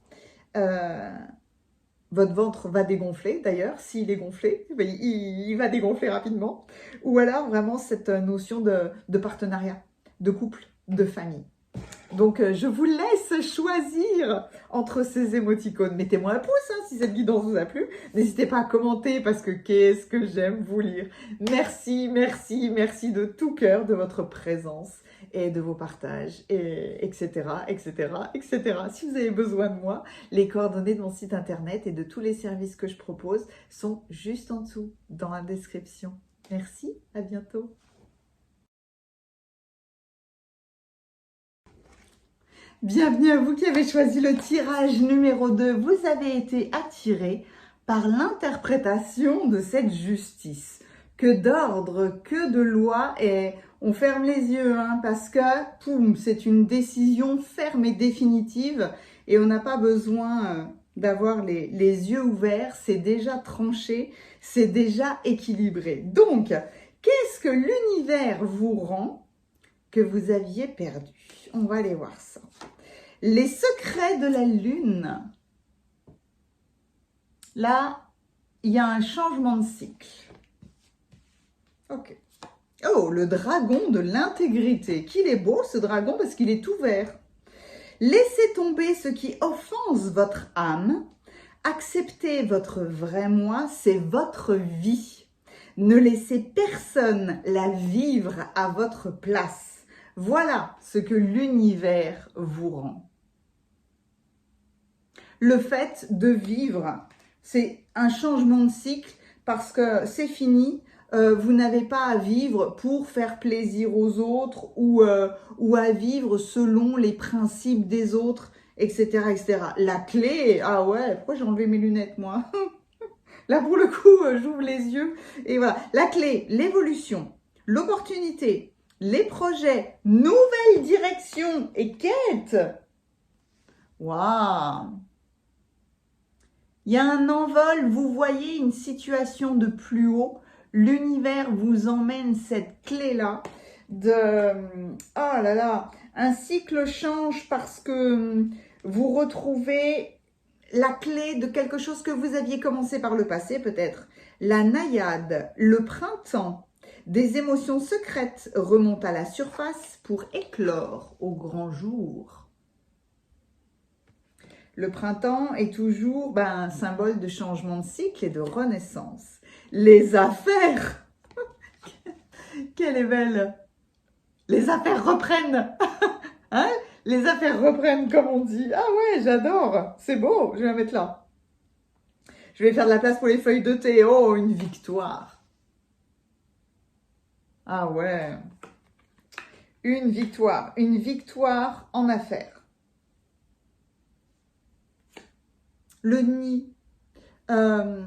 va dégonfler d'ailleurs, s'il est gonflé, il va dégonfler rapidement. Ou alors vraiment cette notion de partenariat, de couple, de famille. Donc je vous laisse choisir entre ces émoticônes. Mettez-moi un pouce si cette guidance vous a plu. N'hésitez pas à commenter parce que qu'est-ce que j'aime vous lire. Merci, merci, merci de tout cœur de votre présence et de vos partages, et etc., etc., etc. Si vous avez besoin de moi, les coordonnées de mon site internet et de tous les services que je propose sont juste en dessous, dans la description. Merci, à bientôt. Bienvenue à vous qui avez choisi le tirage numéro 2. Vous avez été attiré par l'interprétation de cette justice. Que d'ordre, que de loi, et on ferme les yeux parce que, poum, c'est une décision ferme et définitive et on n'a pas besoin d'avoir les yeux ouverts, c'est déjà tranché, c'est déjà équilibré. Donc, qu'est-ce que l'univers vous rend que vous aviez perdu? On va aller voir ça. Les secrets de la lune. Là, il y a un changement de cycle. Ok. Oh, le dragon de l'intégrité. Qu'il est beau ce dragon parce qu'il est tout vert. Laissez tomber ce qui offense votre âme. Acceptez votre vrai moi, c'est votre vie. Ne laissez personne la vivre à votre place. Voilà ce que l'univers vous rend. Le fait de vivre, c'est un changement de cycle parce que c'est fini. Vous n'avez pas à vivre pour faire plaisir aux autres ou à vivre selon les principes des autres, etc., etc. La clé, ah ouais, pourquoi j'ai enlevé mes lunettes moi? Là pour le coup, j'ouvre les yeux et voilà. La clé, l'évolution, l'opportunité, les projets, nouvelle direction et quête. Waouh! Il y a un envol, vous voyez une situation de plus haut. L'univers vous emmène cette clé-là de... Oh là là, un cycle change parce que vous retrouvez la clé de quelque chose que vous aviez commencé par le passé peut-être. La naïade, le printemps, des émotions secrètes remontent à la surface pour éclore au grand jour. Le printemps est toujours un symbole de changement de cycle et de renaissance. Les affaires, quelle est belle! Les affaires reprennent, hein? Les affaires reprennent comme on dit. Ah ouais, j'adore, c'est beau, je vais la mettre là. Je vais faire de la place pour les feuilles de thé. Oh, une victoire. Ah ouais, une victoire en affaires. Le nid, un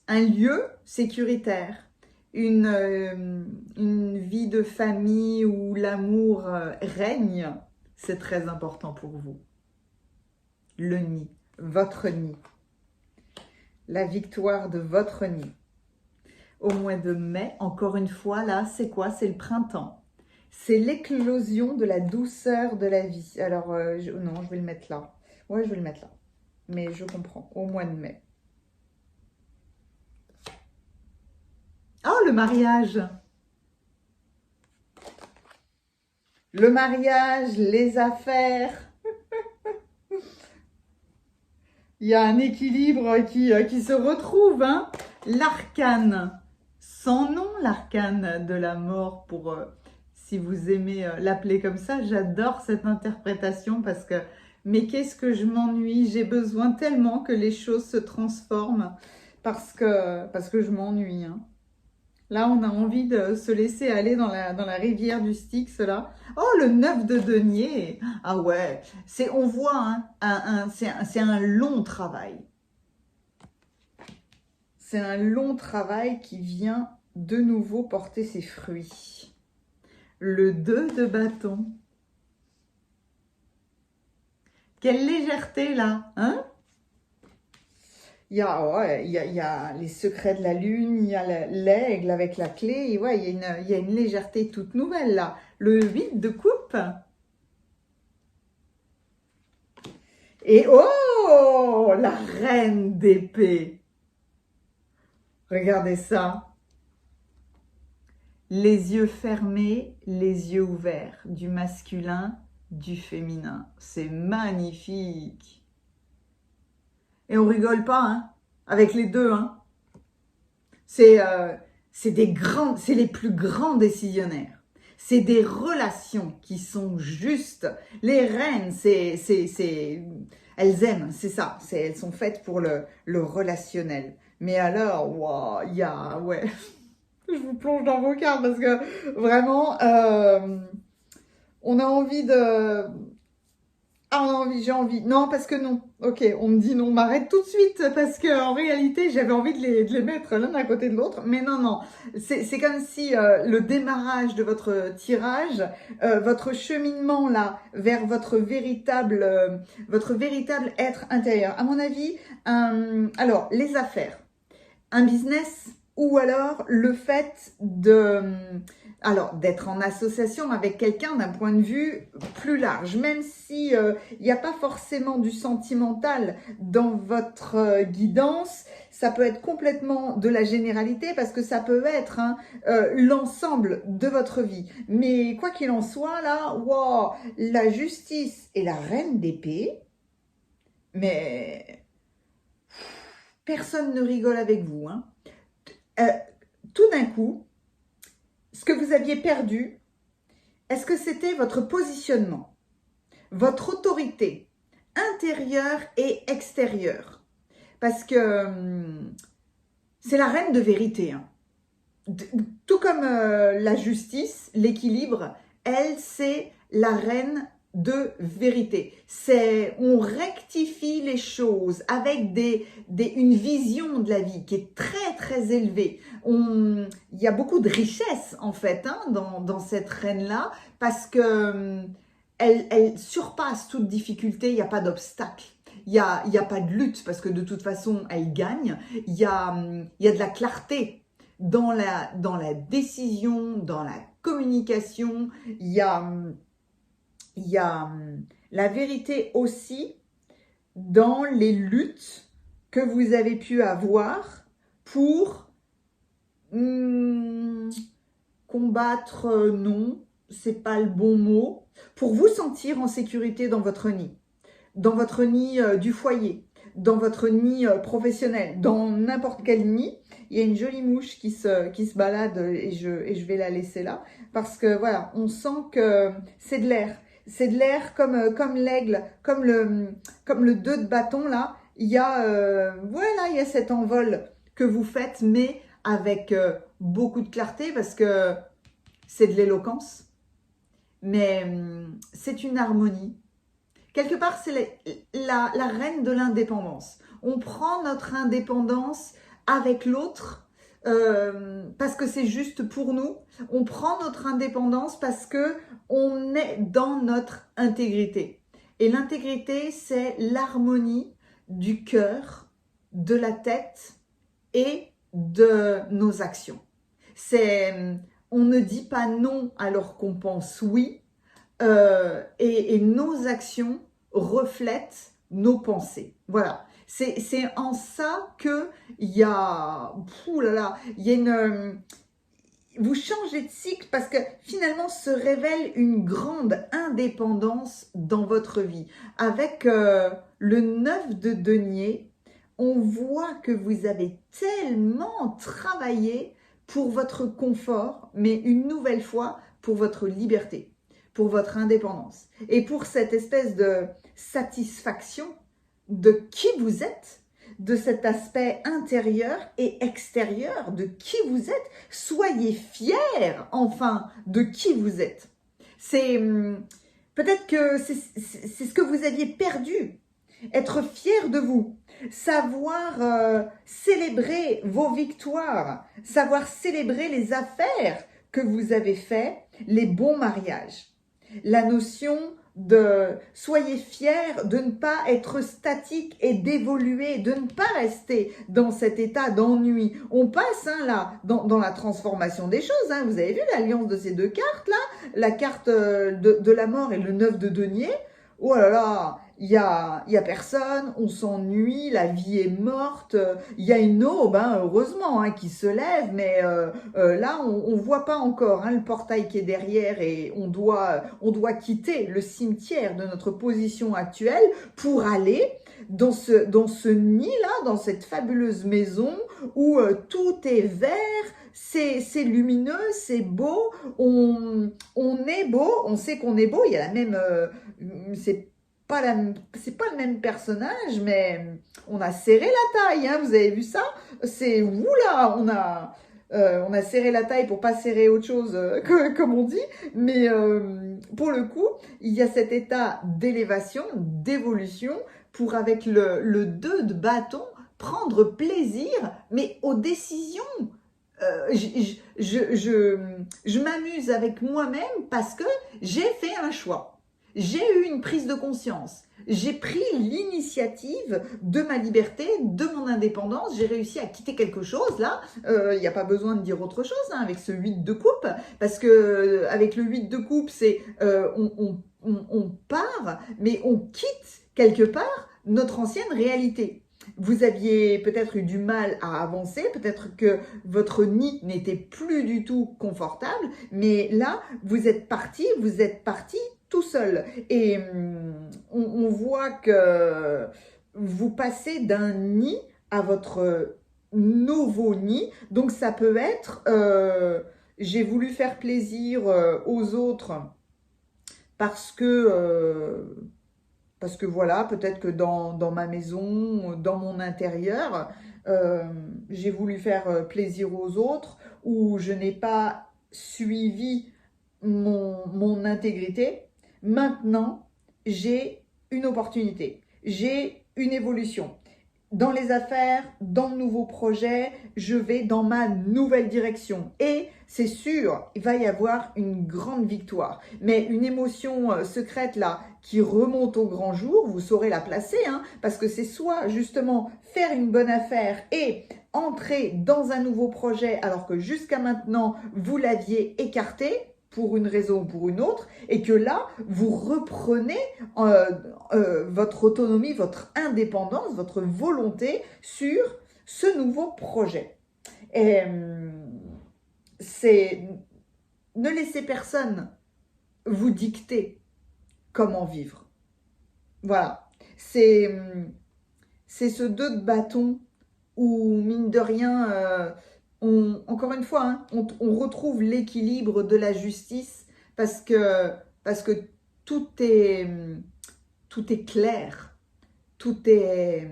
lieu sécuritaire, une vie de famille où l'amour règne, c'est très important pour vous. Le nid, votre nid, la victoire de votre nid. Au mois de mai, encore une fois, là, c'est quoi? C'est le printemps. C'est l'éclosion de la douceur de la vie. Alors, non, je vais le mettre là. Ouais, je vais le mettre là. Mais je comprends, au mois de mai. Oh, le mariage! Le mariage, les affaires. Il y a un équilibre qui se retrouve, hein. L'arcane, sans nom, l'arcane de la mort, pour si vous aimez l'appeler comme ça. J'adore cette interprétation parce que, mais qu'est-ce que je m'ennuie, j'ai besoin tellement que les choses se transforment parce que je m'ennuie, hein. Là, on a envie de se laisser aller dans la rivière du Styx, là. Oh, le 9 de denier. Ah ouais, on voit, hein, c'est un long travail. C'est un long travail qui vient de nouveau porter ses fruits. Le 2 de bâton. Quelle légèreté, là, hein? Il y a les secrets de la lune, il y a l'aigle avec la clé, et ouais, il y a une légèreté toute nouvelle là. Le 8 de coupe. Et oh, la reine d'épée. Regardez ça. Les yeux fermés, les yeux ouverts, du masculin, du féminin. C'est magnifique. Et on rigole pas, hein, avec les deux, hein. C'est les plus grands décisionnaires. C'est des relations qui sont justes. Les reines, elles aiment, c'est ça. Elles sont faites pour le relationnel. Mais alors, wow, ouais, je vous plonge dans vos cartes parce que vraiment, on a envie de... Ah, j'ai envie. Non, parce que non. Ok, on me dit non, m'arrête tout de suite, parce qu'en réalité, j'avais envie de les mettre l'un à côté de l'autre. Mais non, non. C'est comme si le démarrage de votre tirage, votre cheminement là, vers votre véritable être intérieur. À mon avis, alors, les affaires, un business, ou alors le fait d'être en association avec quelqu'un d'un point de vue plus large, même si il n'y a pas forcément du sentimental dans votre guidance, ça peut être complètement de la généralité parce que ça peut être l'ensemble de votre vie. Mais quoi qu'il en soit, là, wow, la justice et la reine d'épée, mais personne ne rigole avec vous, hein. Tout d'un coup, ce que vous aviez perdu, est-ce que c'était votre positionnement, votre autorité intérieure et extérieure? Parce que c'est la reine de vérité, hein. Tout comme la justice, l'équilibre, elle, c'est la reine de vérité. On rectifie les choses avec une vision de la vie qui est très très élevée. Il y a beaucoup de richesse en fait, hein, dans cette reine-là, parce que elle surpasse toute difficulté, il n'y a pas d'obstacle. Il y a pas de lutte parce que de toute façon elle gagne. Il y a de la clarté dans la décision, dans la communication. Il y a la vérité aussi dans les luttes que vous avez pu avoir pour combattre, non, c'est pas le bon mot, pour vous sentir en sécurité dans votre nid du foyer, dans votre nid professionnel, dans n'importe quel nid. Il y a une jolie mouche qui se balade et je vais la laisser là parce que voilà, on sent que c'est de l'air. C'est de l'air comme l'aigle, comme le 2 de bâton là. Il y a voilà, il y a cet envol que vous faites, mais avec beaucoup de clarté parce que c'est de l'éloquence. Mais c'est une harmonie. Quelque part, c'est la reine de l'indépendance. On prend notre indépendance avec l'autre parce que c'est juste pour nous. On prend notre indépendance parce que on est dans notre intégrité. Et l'intégrité, c'est l'harmonie du cœur, de la tête et de nos actions. C'est on ne dit pas non alors qu'on pense oui, et nos actions reflètent nos pensées. Voilà. C'est en ça que il y a, ouh là là, il y a une, vous changez de cycle parce que finalement se révèle une grande indépendance dans votre vie. Avec le 9 de denier, on voit que vous avez tellement travaillé pour votre confort, mais une nouvelle fois pour votre liberté, pour votre indépendance et pour cette espèce de satisfaction de qui vous êtes, de cet aspect intérieur et extérieur de qui vous êtes. Soyez fiers, enfin, de qui vous êtes. C'est peut-être que c'est ce que vous aviez perdu. Être fier de vous, savoir célébrer vos victoires, savoir célébrer les affaires que vous avez faites, les bons mariages. La notion de soyez fiers de ne pas être statique et d'évoluer, de ne pas rester dans cet état d'ennui. On passe là dans la transformation des choses. Vous avez vu l'alliance de ces deux cartes là, la carte de la mort et le 9 de denier. Oh là là, il y a personne, on s'ennuie, la vie est morte, il y a une aube, heureusement, qui se lève, mais là, on voit pas encore le portail qui est derrière et on doit quitter le cimetière de notre position actuelle pour aller dans ce nid-là, dans cette fabuleuse maison où tout est vert, c'est lumineux, c'est beau, on est beau, on sait qu'on est beau, il y a la même... c'est pas le même personnage, mais on a serré la taille, vous avez vu ça? C'est oula, on a serré la taille pour pas serrer autre chose, comme on dit, mais pour le coup, il y a cet état d'élévation, d'évolution, pour avec le 2 de bâton, prendre plaisir, mais aux décisions. Je m'amuse avec moi-même parce que j'ai fait un choix. J'ai eu une prise de conscience. J'ai pris l'initiative de ma liberté, de mon indépendance. J'ai réussi à quitter quelque chose là. Il n'y a pas besoin de dire autre chose avec ce 8 de coupe. Parce que avec le 8 de coupe, c'est on part, mais on quitte quelque part notre ancienne réalité. Vous aviez peut-être eu du mal à avancer, peut-être que votre nid n'était plus du tout confortable, mais là, vous êtes parti tout seul. Et on voit que vous passez d'un nid à votre nouveau nid. Donc ça peut être, j'ai voulu faire plaisir aux autres parce que voilà, peut-être que dans ma maison, dans mon intérieur, j'ai voulu faire plaisir aux autres ou je n'ai pas suivi mon intégrité. Maintenant, j'ai une opportunité, j'ai une évolution. Dans les affaires, dans le nouveau projet, je vais dans ma nouvelle direction. Et c'est sûr, il va y avoir une grande victoire. Mais une émotion secrète là, qui remonte au grand jour, vous saurez la placer, parce que c'est soit justement faire une bonne affaire et entrer dans un nouveau projet alors que jusqu'à maintenant, vous l'aviez écarté, pour une raison ou pour une autre, et que là, vous reprenez votre autonomie, votre indépendance, votre volonté sur ce nouveau projet. Et ne laissez personne vous dicter comment vivre. Voilà, c'est ce 2 de bâton où, mine de rien, encore une fois, on retrouve l'équilibre de la justice parce que tout est clair, tout est,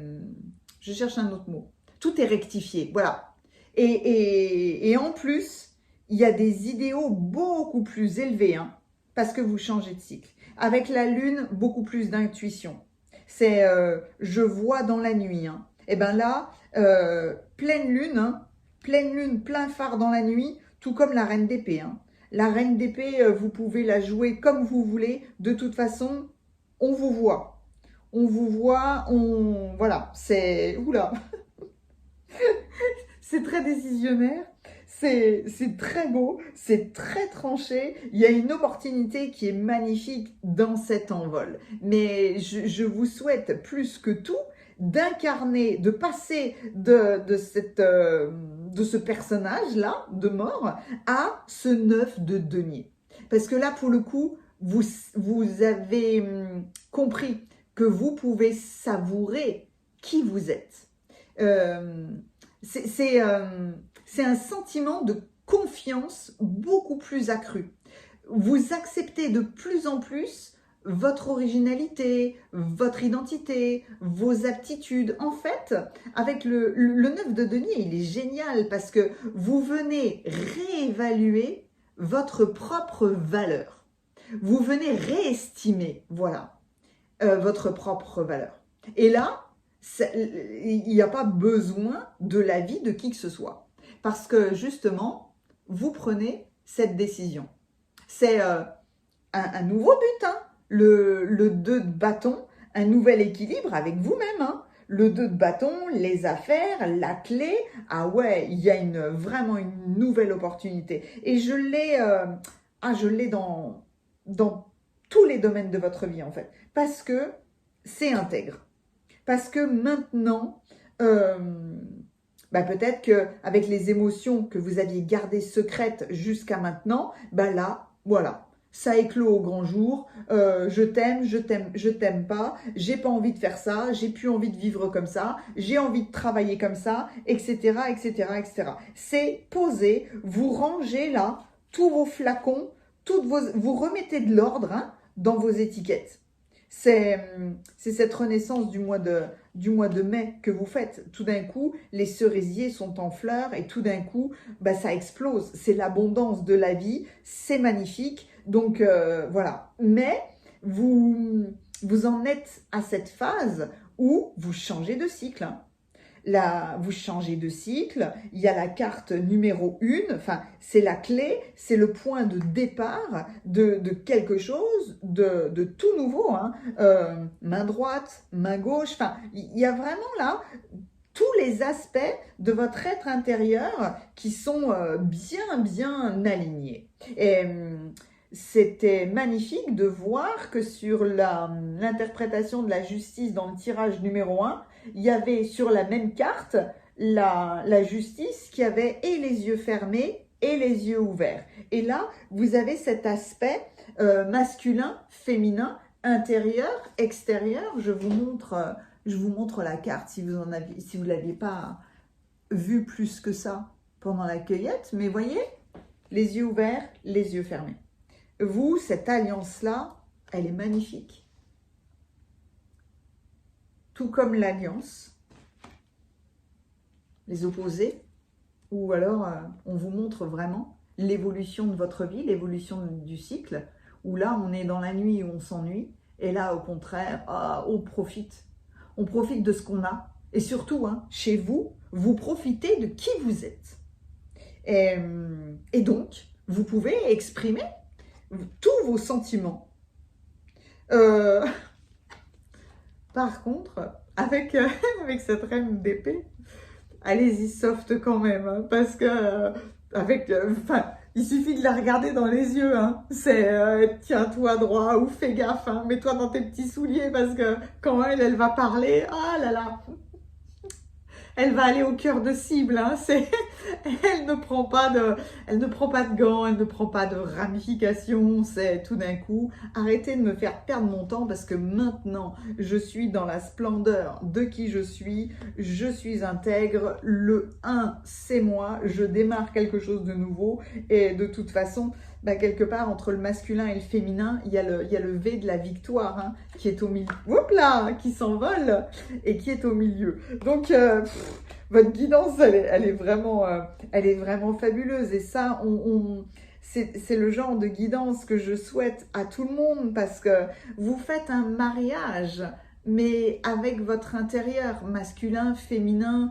je cherche un autre mot, tout est rectifié, voilà. Et en plus, il y a des idéaux beaucoup plus élevés, parce que vous changez de cycle. Avec la lune, beaucoup plus d'intuition. C'est je vois dans la nuit. Et bien là, pleine lune, plein phare dans la nuit, tout comme la reine d'épée. La reine d'épée, vous pouvez la jouer comme vous voulez. De toute façon, on vous voit. On vous voit, voilà, c'est... Oula. C'est très décisionnaire. c'est très beau, c'est très tranché. Il y a une opportunité qui est magnifique dans cet envol. Mais je vous souhaite plus que tout d'incarner, de passer de ce personnage-là, de mort, à ce 9 de denier. Parce que là, pour le coup, vous avez compris que vous pouvez savourer qui vous êtes. C'est un sentiment de confiance beaucoup plus accru. Vous acceptez de plus en plus votre originalité, votre identité, vos aptitudes. En fait, avec le 9 de denier, il est génial parce que vous venez réévaluer votre propre valeur. Vous venez réestimer, voilà, votre propre valeur. Et là, il n'y a pas besoin de l'avis de qui que ce soit. Parce que justement, vous prenez cette décision. C'est un nouveau but, hein. Le 2 de bâton, un nouvel équilibre avec vous-même. Hein. Le 2 de bâton, les affaires, la clé. Ah ouais, il y a vraiment une nouvelle opportunité. Et je l'ai dans tous les domaines de votre vie en fait. Parce que c'est intègre. Parce que maintenant, peut-être qu'avec les émotions que vous aviez gardées secrètes jusqu'à maintenant, là, voilà, ça éclot au grand jour, je t'aime pas, j'ai pas envie de faire ça, j'ai plus envie de vivre comme ça, j'ai envie de travailler comme ça, etc., etc., etc. C'est posé, vous rangez là tous vos flacons, vous remettez de l'ordre dans vos étiquettes. C'est cette renaissance du mois de mai que vous faites. Tout d'un coup, les cerisiers sont en fleurs et tout d'un coup, ça explose. C'est l'abondance de la vie, c'est magnifique. Donc voilà. Mais vous en êtes à cette phase où vous changez de cycle. Hein. Là, vous changez de cycle, il y a la carte numéro 1, enfin, c'est la clé, c'est le point de départ de quelque chose de tout nouveau. Hein. Main droite, main gauche, enfin, il y a vraiment là tous les aspects de votre être intérieur qui sont bien alignés. Et c'était magnifique de voir que sur l'interprétation de la justice dans le tirage numéro 1, il y avait sur la même carte la justice qui avait et les yeux fermés et les yeux ouverts. Et là, vous avez cet aspect masculin, féminin, intérieur, extérieur. Je vous montre la carte si vous l'aviez pas vue plus que ça pendant la cueillette. Mais voyez, les yeux ouverts, les yeux fermés. Vous, cette alliance-là, elle est magnifique. Tout comme l'alliance, les opposés, ou alors on vous montre vraiment l'évolution de votre vie, l'évolution du cycle, où là on est dans la nuit où on s'ennuie, et là au contraire, on profite de ce qu'on a, et surtout, chez vous, vous profitez de qui vous êtes. Et donc, vous pouvez exprimer tous vos sentiments. Par contre, avec cette reine d'épée, allez-y soft quand même, hein, parce que il suffit de la regarder dans les yeux. Hein. C'est tiens-toi droit ou fais gaffe, hein, mets-toi dans tes petits souliers parce que quand elle va parler, ah là là, elle va aller au cœur de cible. Hein, elle ne prend pas de gants, elle ne prend pas de ramifications. C'est tout d'un coup, arrêtez de me faire perdre mon temps parce que maintenant, je suis dans la splendeur de qui je suis intègre. Le 1, c'est moi. Je démarre quelque chose de nouveau et de toute façon, quelque part entre le masculin et le féminin, il y a le V de la victoire hein, qui est au milieu. Hop là, qui s'envole et qui est au milieu. Donc votre guidance, elle est vraiment fabuleuse. Et ça, c'est le genre de guidance que je souhaite à tout le monde parce que vous faites un mariage, mais avec votre intérieur, masculin, féminin,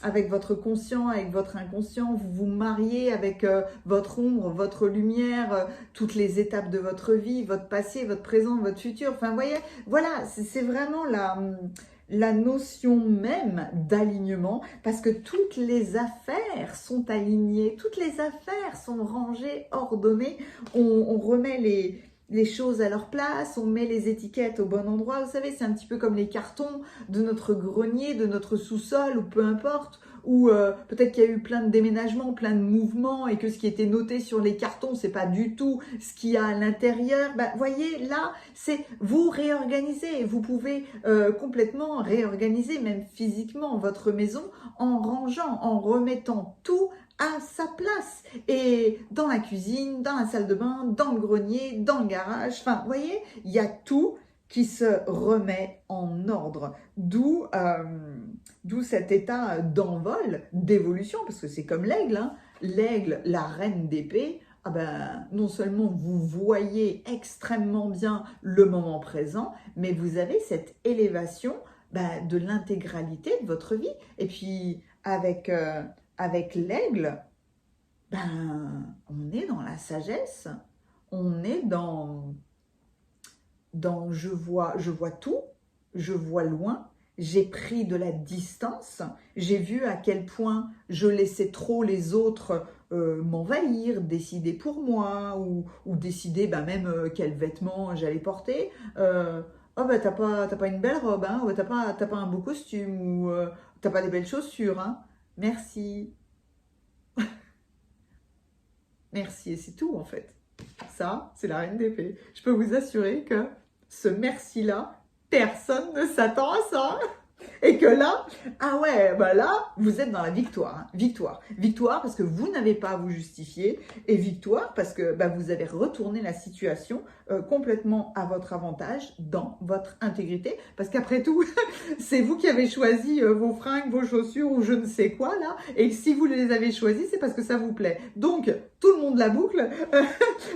avec votre conscient, avec votre inconscient, vous vous mariez avec votre ombre, votre lumière, toutes les étapes de votre vie, votre passé, votre présent, votre futur. Enfin, vous voyez, voilà, c'est vraiment la notion même d'alignement, parce que toutes les affaires sont alignées, toutes les affaires sont rangées, ordonnées, on remet les choses à leur place, on met les étiquettes au bon endroit. Vous savez, c'est un petit peu comme les cartons de notre grenier, de notre sous-sol, ou peu importe, ou peut-être qu'il y a eu plein de déménagements, plein de mouvements, et que ce qui était noté sur les cartons, c'est pas du tout ce qu'il y a à l'intérieur. Ben, voyez, là, c'est vous réorganiser. Vous pouvez complètement réorganiser, même physiquement, votre maison en rangeant, en remettant tout à sa place. Et dans la cuisine, dans la salle de bain, dans le grenier, dans le garage, enfin, vous voyez, il y a tout qui se remet en ordre. D'où cet état d'envol, d'évolution, parce que c'est comme l'aigle, hein. L'aigle, la reine d'épée, ah ben, non seulement vous voyez extrêmement bien le moment présent, mais vous avez cette élévation de l'intégralité de votre vie. Et puis, avec l'aigle, on est dans la sagesse, on est dans je vois tout, je vois loin, j'ai pris de la distance, j'ai vu à quel point je laissais trop les autres m'envahir, décider pour moi, ou décider même quels vêtements j'allais porter. Oh bah t'as pas une belle robe, hein, oh, bah, t'as pas un beau costume, ou t'as pas des belles chaussures, hein. Merci. Merci, et c'est tout en fait. Ça, c'est la reine d'épée. Je peux vous assurer que ce merci-là, personne ne s'attend à ça. Et que là, ah ouais, là, vous êtes dans la victoire. Hein. Victoire. Victoire parce que vous n'avez pas à vous justifier. Et victoire parce que vous avez retourné la situation complètement à votre avantage, dans votre intégrité. Parce qu'après tout, c'est vous qui avez choisi vos fringues, vos chaussures ou je ne sais quoi là. Et si vous les avez choisis, c'est parce que ça vous plaît. Donc, tout le monde la boucle.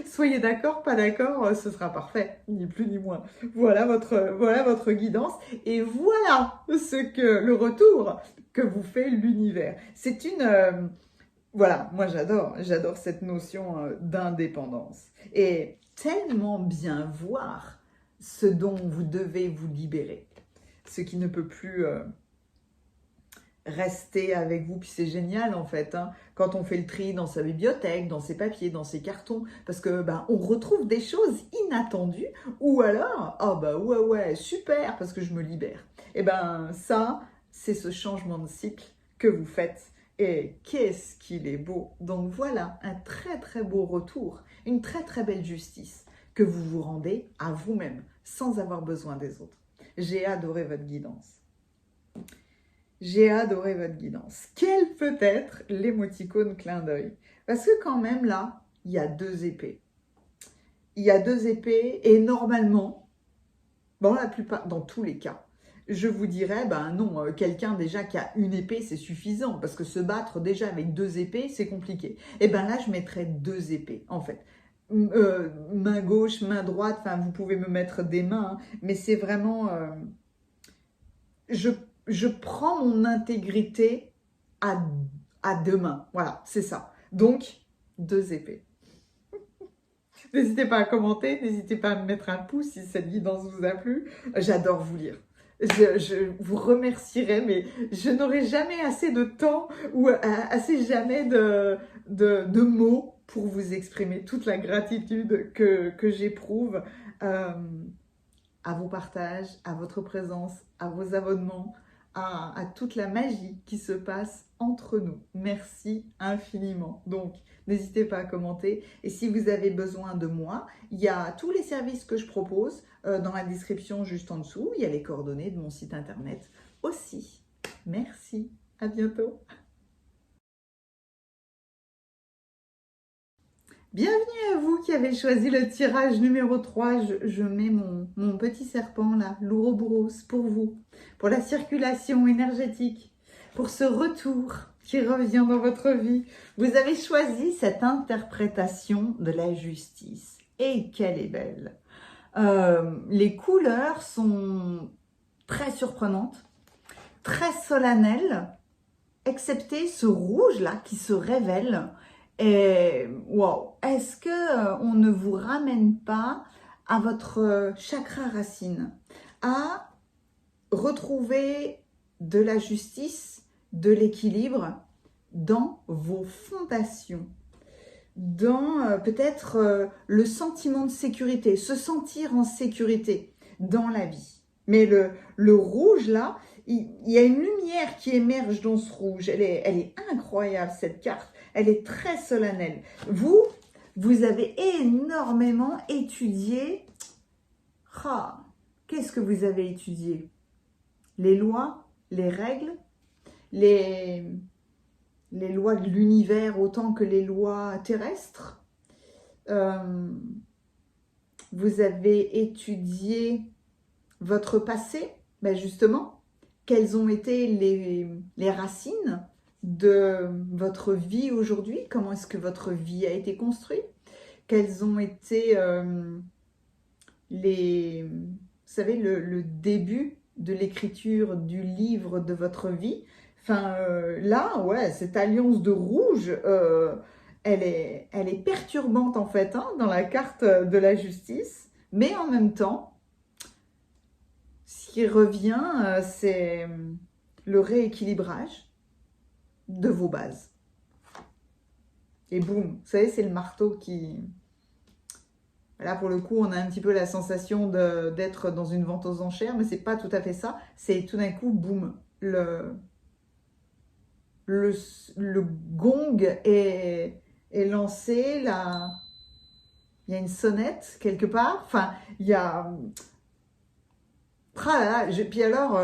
Soyez d'accord, pas d'accord, ce sera parfait. Ni plus ni moins. Voilà votre guidance. Et voilà le retour que vous fait l'univers. C'est une... voilà, moi j'adore cette notion d'indépendance. Et tellement bien voir ce dont vous devez vous libérer. Ce qui ne peut plus rester avec vous. Puis c'est génial en fait, hein, quand on fait le tri dans sa bibliothèque, dans ses papiers, dans ses cartons, parce que on retrouve des choses inattendues, ou alors, ouais, super, parce que je me libère. Et ça, c'est ce changement de cycle que vous faites. Et qu'est-ce qu'il est beau! Donc voilà, un très très beau retour, une très très belle justice que vous vous rendez à vous-même, sans avoir besoin des autres. J'ai adoré votre guidance. J'ai adoré votre guidance. Quel peut être l'émoticône clin d'œil? Parce que quand même là, il y a 2 épées. Il y a 2 épées et normalement, dans tous les cas, je vous dirais, non, quelqu'un déjà qui a une épée, c'est suffisant. Parce que se battre déjà avec 2 épées, c'est compliqué. Et là, je mettrais 2 épées, en fait. Main gauche, main droite, enfin, vous pouvez me mettre des mains, hein, mais c'est vraiment... je prends mon intégrité à 2 mains. Voilà, c'est ça. Donc, 2 épées. N'hésitez pas à commenter, n'hésitez pas à me mettre un pouce si cette guidance vous a plu. J'adore vous lire. Je vous remercierai, mais je n'aurai jamais assez de temps ou assez jamais de mots pour vous exprimer toute la gratitude que j'éprouve à vos partages, à votre présence, à vos abonnements, à toute la magie qui se passe entre nous. Merci infiniment. Donc, n'hésitez pas à commenter. Et si vous avez besoin de moi, il y a tous les services que je propose dans la description juste en dessous. Il y a les coordonnées de mon site internet aussi. Merci. À bientôt. Bienvenue à vous qui avez choisi le tirage numéro 3. Je mets mon petit serpent là, l'Ouroboros, pour vous, pour la circulation énergétique, pour ce retour qui revient dans votre vie. Vous avez choisi cette interprétation de la justice. Et qu'elle est belle! Les couleurs sont très surprenantes, très solennelles, excepté ce rouge là qui se révèle. Et wow, est-ce que on ne vous ramène pas à votre chakra racine, à retrouver de la justice, de l'équilibre dans vos fondations, dans peut-être le sentiment de sécurité, se sentir en sécurité dans la vie. Mais le rouge là, il y a une lumière qui émerge dans ce rouge. Elle est incroyable cette carte, elle est très solennelle. Vous avez énormément étudié. Ah, qu'est-ce que vous avez étudié? Les lois, les règles, les lois de l'univers autant que les lois terrestres. Vous avez étudié votre passé, ben justement, quelles ont été les racines de votre vie aujourd'hui, comment est-ce que votre vie a été construite, quels ont été vous savez, le début de l'écriture du livre de votre vie. Enfin, là, ouais, cette alliance de rouge, elle est perturbante en fait, hein, dans la carte de la justice, mais en même temps, ce qui revient, c'est le rééquilibrage de vos bases. Et boum, vous savez, c'est le marteau qui... Là, pour le coup, on a un petit peu la sensation d'être dans une vente aux enchères, mais c'est pas tout à fait ça. C'est tout d'un coup, boum, le gong est lancé, il y a une sonnette quelque part. Enfin, il y a... Puis alors,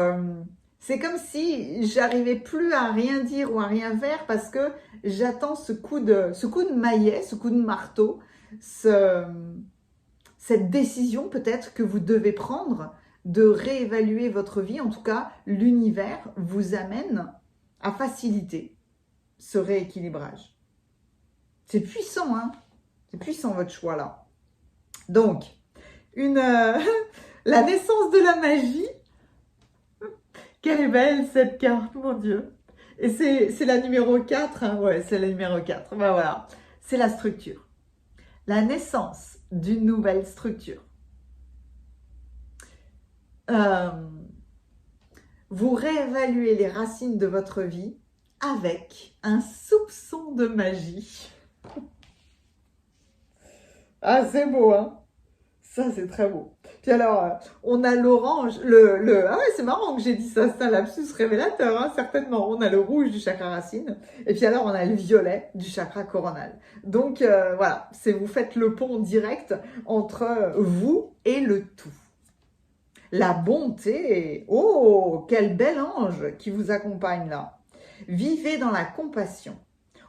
c'est comme si j'arrivais plus à rien dire ou à rien faire parce que j'attends ce coup de maillet, ce coup de marteau, cette décision peut-être que vous devez prendre de réévaluer votre vie. En tout cas, l'univers vous amène à faciliter ce rééquilibrage. C'est puissant, hein? C'est puissant votre choix là. Donc, la naissance de la magie. Quelle est belle cette carte, mon Dieu. Et c'est la numéro 4, hein? Ouais, c'est la numéro 4. Ben voilà, c'est la structure. La naissance d'une nouvelle structure. Vous réévaluez les racines de votre vie avec un soupçon de magie. Ah, c'est beau, hein? Ça, c'est très beau. Puis alors, on a l'orange, Ah ouais, c'est marrant que j'ai dit ça, c'est un lapsus révélateur, hein, certainement. On a le rouge du chakra racine, et puis alors on a le violet du chakra coronal. Donc voilà, vous faites le pont direct entre vous et le tout. La bonté, oh, quel bel ange qui vous accompagne là. Vivez dans la compassion.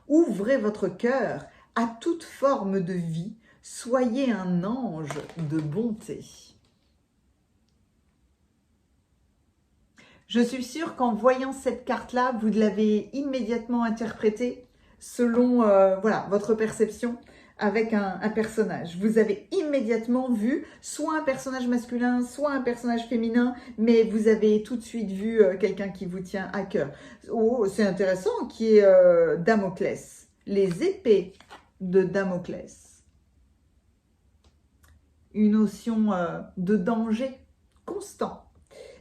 Ouvrez votre cœur à toute forme de vie. Soyez un ange de bonté. Je suis sûre qu'en voyant cette carte-là, vous l'avez immédiatement interprétée selon voilà, votre perception avec un personnage. Vous avez immédiatement vu soit un personnage masculin, soit un personnage féminin, mais vous avez tout de suite vu quelqu'un qui vous tient à cœur. Oh, c'est intéressant, qui est Damoclès. Les épées de Damoclès. Une notion de danger constant.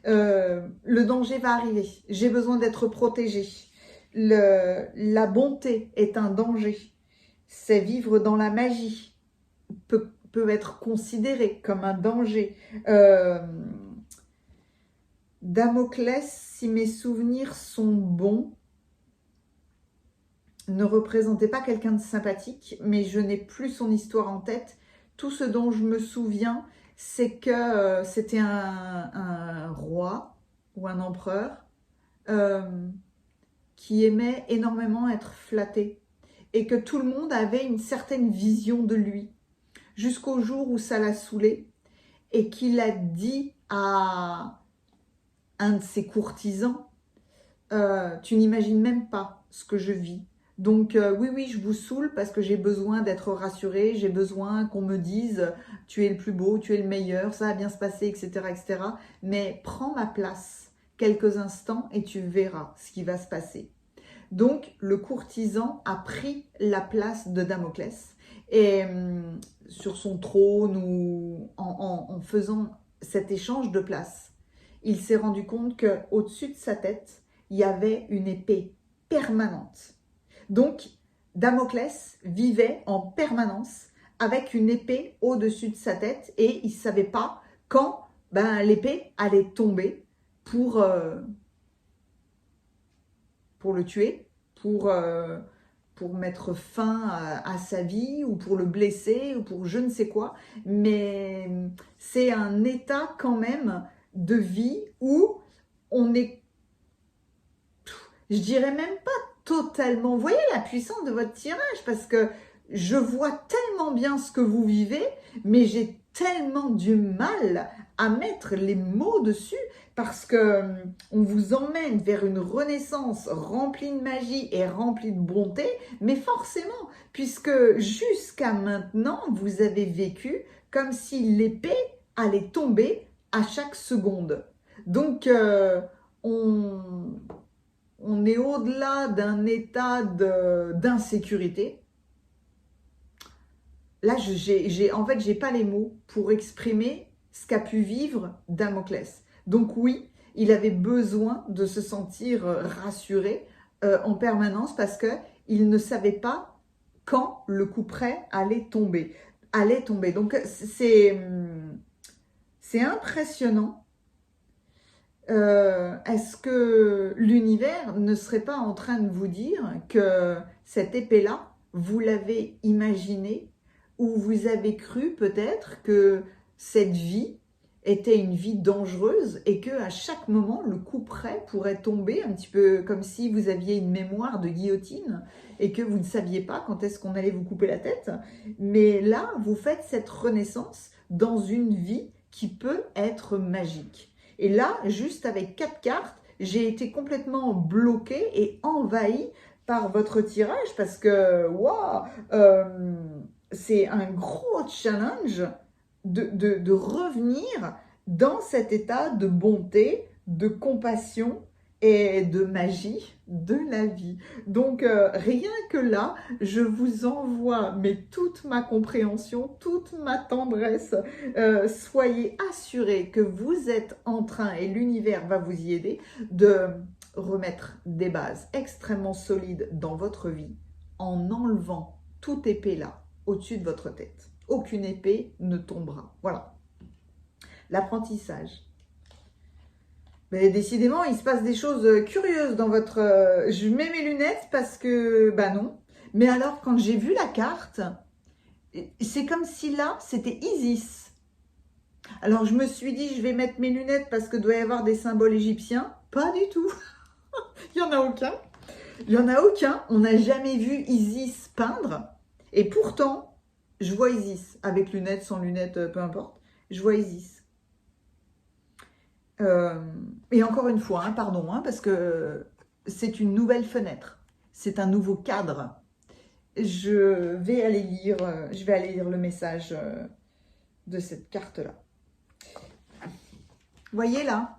Le danger va arriver. J'ai besoin d'être protégée. La bonté est un danger. C'est vivre dans la magie. Peut être considéré comme un danger. Damoclès, si mes souvenirs sont bons, ne représentait pas quelqu'un de sympathique, mais je n'ai plus son histoire en tête. Tout ce dont je me souviens, c'est que c'était un roi ou un empereur qui aimait énormément être flatté et que tout le monde avait une certaine vision de lui jusqu'au jour où ça l'a saoulé et qu'il a dit à un de ses courtisans tu n'imagines même pas ce que je vis. Donc oui, je vous saoule parce que j'ai besoin d'être rassurée, j'ai besoin qu'on me dise tu es le plus beau, tu es le meilleur, ça va bien se passer, etc., etc. Mais prends ma place quelques instants et tu verras ce qui va se passer. Donc le courtisan a pris la place de Damoclès et sur son trône ou en faisant cet échange de place, il s'est rendu compte qu'au-dessus de sa tête, il y avait une épée permanente. Donc, Damoclès vivait en permanence avec une épée au-dessus de sa tête et il ne savait pas quand l'épée allait tomber pour le tuer, pour mettre fin à sa vie ou pour le blesser ou pour je ne sais quoi. Mais c'est un état quand même de vie où on est, je dirais même pas totalement. Vous voyez la puissance de votre tirage parce que je vois tellement bien ce que vous vivez, mais j'ai tellement du mal à mettre les mots dessus parce que on vous emmène vers une renaissance remplie de magie et remplie de bonté, mais forcément, puisque jusqu'à maintenant, vous avez vécu comme si l'épée allait tomber à chaque seconde. Donc, on est au-delà d'un état d'insécurité. Là, en fait, j'ai pas les mots pour exprimer ce qu'a pu vivre Damoclès. Donc oui, il avait besoin de se sentir rassuré en permanence parce qu'il ne savait pas quand le coup près allait tomber. Donc c'est impressionnant. Est-ce que l'univers ne serait pas en train de vous dire que cette épée-là, vous l'avez imaginée ou vous avez cru peut-être que cette vie était une vie dangereuse et que à chaque moment, le coup près pourrait tomber, un petit peu comme si vous aviez une mémoire de guillotine et que vous ne saviez pas quand est-ce qu'on allait vous couper la tête. Mais là, vous faites cette renaissance dans une vie qui peut être magique. Et là, juste avec 4 cartes, j'ai été complètement bloquée et envahie par votre tirage parce que, waouh, c'est un gros challenge de revenir dans cet état de bonté, de compassion et de magie de la vie. Donc, rien que là, je vous envoie toute ma compréhension, toute ma tendresse. Soyez assurés que vous êtes en train, et l'univers va vous y aider, de remettre des bases extrêmement solides dans votre vie en enlevant toute épée là, au-dessus de votre tête. Aucune épée ne tombera. Voilà. L'apprentissage. Mais décidément, il se passe des choses curieuses dans votre... Je mets mes lunettes parce que... non. Mais alors, quand j'ai vu la carte, c'est comme si là, c'était Isis. Alors, je me suis dit, je vais mettre mes lunettes parce que doit y avoir des symboles égyptiens. Pas du tout. Il n'y en a aucun. Il n'y en a aucun. On n'a jamais vu Isis peindre. Et pourtant, je vois Isis. Avec lunettes, sans lunettes, peu importe. Je vois Isis. Et encore une fois, pardon, parce que c'est une nouvelle fenêtre. C'est un nouveau cadre. Je vais aller lire le message de cette carte-là. Voyez là,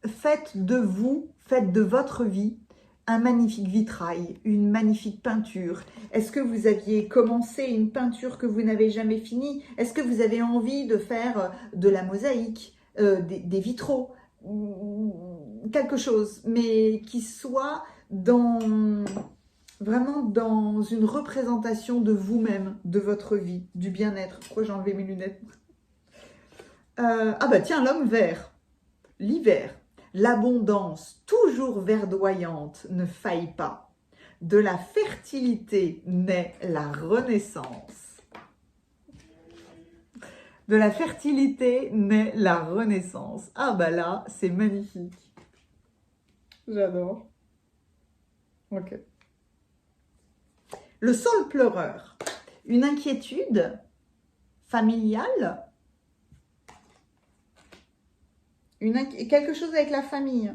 faites de votre vie un magnifique vitrail, une magnifique peinture. Est-ce que vous aviez commencé une peinture que vous n'avez jamais finie? Est-ce que vous avez envie de faire de la mosaïque, des vitraux, quelque chose, mais qui soit vraiment dans une représentation de vous-même, de votre vie, du bien-être. Pourquoi j'ai enlevé mes lunettes? Tiens, l'homme vert, l'hiver. L'abondance, toujours verdoyante, ne faille pas. De la fertilité naît la renaissance. De la fertilité naît la renaissance. Là, c'est magnifique. J'adore. Ok. Le saule pleureur. Une inquiétude familiale. Quelque chose avec la famille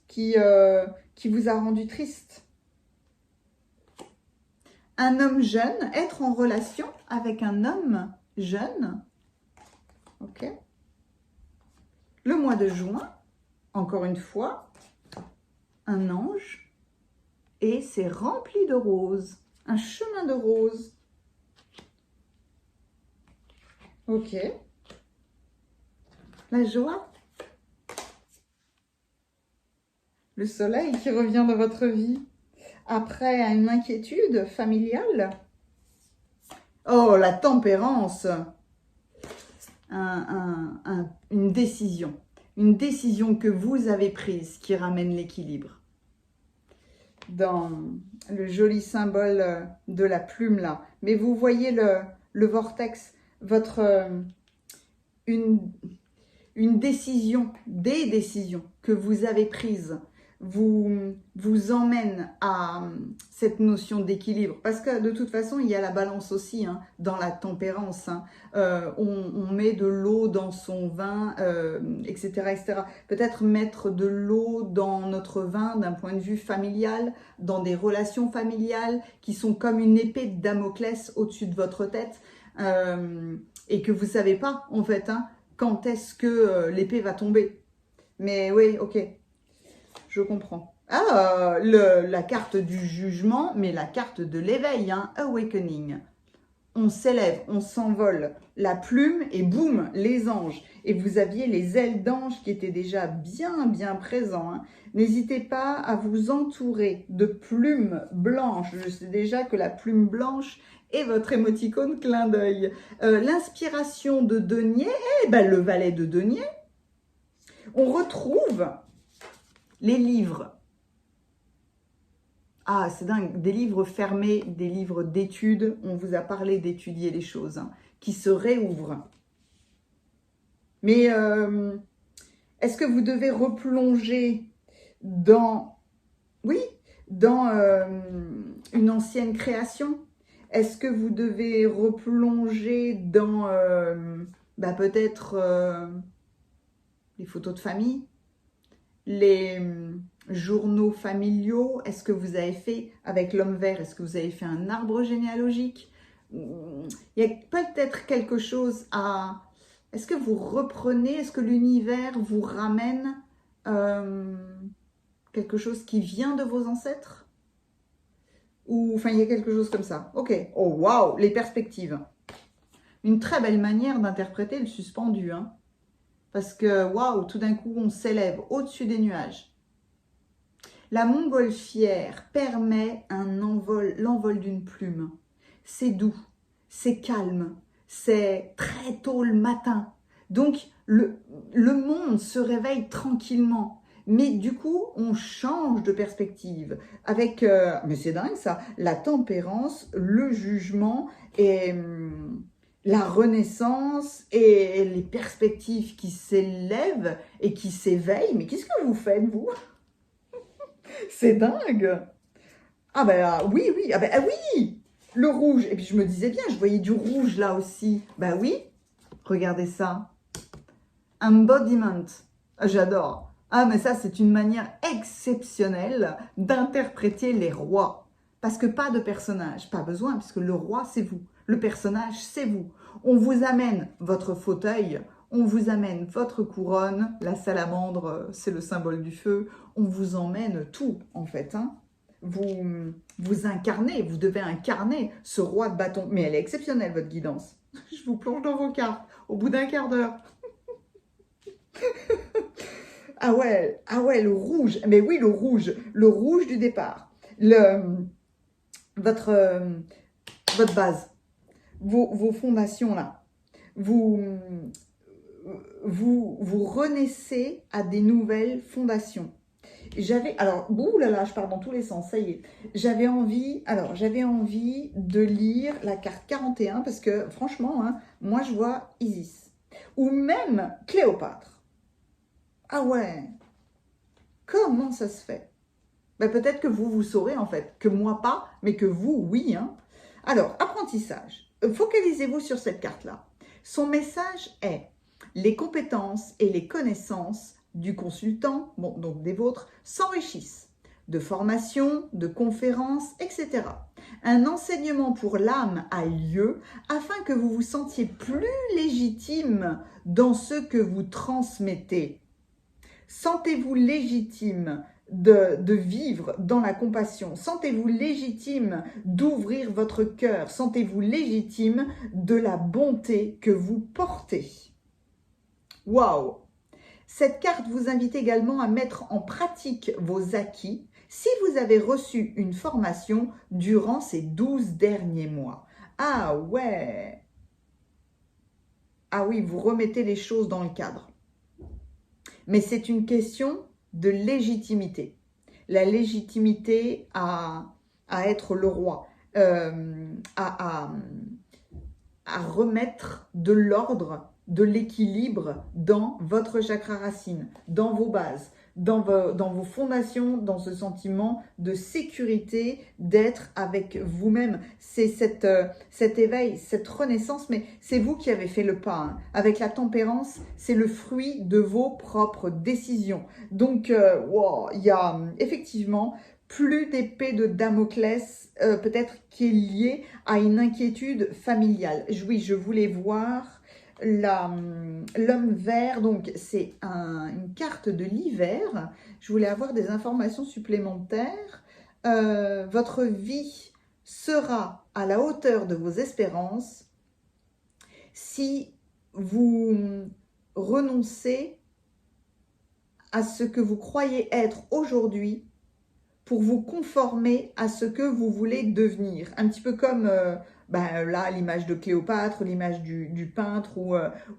qui vous a rendu triste. Un homme jeune, être en relation avec un homme jeune. Ok. Le mois de juin, encore une fois, un ange et c'est rempli de roses. Un chemin de roses. Ok. la joie, le soleil qui revient dans votre vie après une inquiétude familiale. Oh, la tempérance, une décision que vous avez prise qui ramène l'équilibre. Dans le joli symbole de la plume là, mais vous voyez le vortex, une décision, des décisions que vous avez prises vous emmène à cette notion d'équilibre. Parce que de toute façon, il y a la balance aussi hein, dans la tempérance. Hein. On met de l'eau dans son vin, etc. etc. Peut-être mettre de l'eau dans notre vin d'un point de vue familial, dans des relations familiales qui sont comme une épée de Damoclès au-dessus de votre tête et que vous ne savez pas en fait hein, quand est-ce que l'épée va tomber. Mais oui, ok. Je comprends. Ah, la carte du jugement, mais la carte de l'éveil, hein, awakening. On s'élève, on s'envole, la plume et boum, les anges. Et vous aviez les ailes d'ange qui étaient déjà bien présents. Hein. N'hésitez pas à vous entourer de plumes blanches. Je sais déjà que la plume blanche est votre émoticône clin d'œil. L'inspiration de denier, eh ben, le valet de denier. On retrouve les livres. Ah, c'est dingue. Des livres fermés, des livres d'études. On vous a parlé d'étudier les choses, hein, qui se réouvrent. Mais est-ce que vous devez replonger dans, oui, dans une ancienne création? Est-ce que vous devez replonger dans peut-être les photos de famille? Les journaux familiaux, est-ce que vous avez fait, avec l'homme vert, est-ce que vous avez fait un arbre généalogique? Il y a peut-être quelque chose à... Est-ce que vous reprenez, est-ce que l'univers vous ramène quelque chose qui vient de vos ancêtres? Ou, enfin, il y a quelque chose comme ça. Ok. Oh, waouh, les perspectives. Une très belle manière d'interpréter le suspendu, hein. Parce que, waouh, tout d'un coup, on s'élève au-dessus des nuages. La montgolfière permet l'envol d'une plume. C'est doux, c'est calme, c'est très tôt le matin. Donc, le monde se réveille tranquillement. Mais du coup, on change de perspective. Avec, mais c'est dingue ça, la tempérance, le jugement et... la renaissance et les perspectives qui s'élèvent et qui s'éveillent. Mais qu'est-ce que vous faites, vous? C'est dingue. Ah ben oui, oui, ah ben oui, le rouge. Et puis je me disais bien, je voyais du rouge là aussi. Ben oui, regardez ça. Embodiment. J'adore. Ah mais ça, c'est une manière exceptionnelle d'interpréter les rois. Parce que pas de personnage, pas besoin, puisque le roi, c'est vous. Le personnage, c'est vous. On vous amène votre fauteuil, on vous amène votre couronne, la salamandre, c'est le symbole du feu. On vous emmène tout, en fait. Hein. Vous incarnez, vous devez incarner ce roi de bâton. Mais elle est exceptionnelle, votre guidance. Je vous plonge dans vos cartes au bout d'un quart d'heure. Ah ouais, le rouge. Mais oui, le rouge du départ. Votre base, vos fondations là. Vous renaissez à des nouvelles fondations. Alors, je pars dans tous les sens, ça y est. J'avais envie de lire la carte 41 parce que franchement, hein, moi je vois Isis ou même Cléopâtre. Ah ouais, comment ça se fait? Ben, peut-être que vous saurez en fait, que moi pas, mais que vous, oui. Hein. Alors, apprentissage. Focalisez-vous sur cette carte-là. Son message est les compétences et les connaissances du consultant, bon, donc des vôtres, s'enrichissent de formations, de conférences, etc. Un enseignement pour l'âme a lieu afin que vous vous sentiez plus légitime dans ce que vous transmettez. Sentez-vous légitime de vivre dans la compassion. Sentez-vous légitime d'ouvrir votre cœur. Sentez-vous légitime de la bonté que vous portez. Waouh! Cette carte vous invite également à mettre en pratique vos acquis si vous avez reçu une formation durant ces 12 derniers mois. Ah ouais! Ah oui, vous remettez les choses dans le cadre. Mais c'est une question de légitimité. La légitimité à être le roi, à remettre de l'ordre, de l'équilibre dans votre chakra racine, dans vos bases, dans vos fondations, dans ce sentiment de sécurité, d'être avec vous-même. C'est cet éveil, cette renaissance, mais c'est vous qui avez fait le pas. Hein. Avec la tempérance, c'est le fruit de vos propres décisions. Donc, wow, il y a effectivement plus d'épée de Damoclès, peut-être qui est liée à une inquiétude familiale. Oui, je voulais voir l'homme vert, donc c'est une carte de l'hiver. Je voulais avoir des informations supplémentaires. Votre vie sera à la hauteur de vos espérances si vous renoncez à ce que vous croyez être aujourd'hui pour vous conformer à ce que vous voulez devenir. Un petit peu comme là, l'image de Cléopâtre, l'image du peintre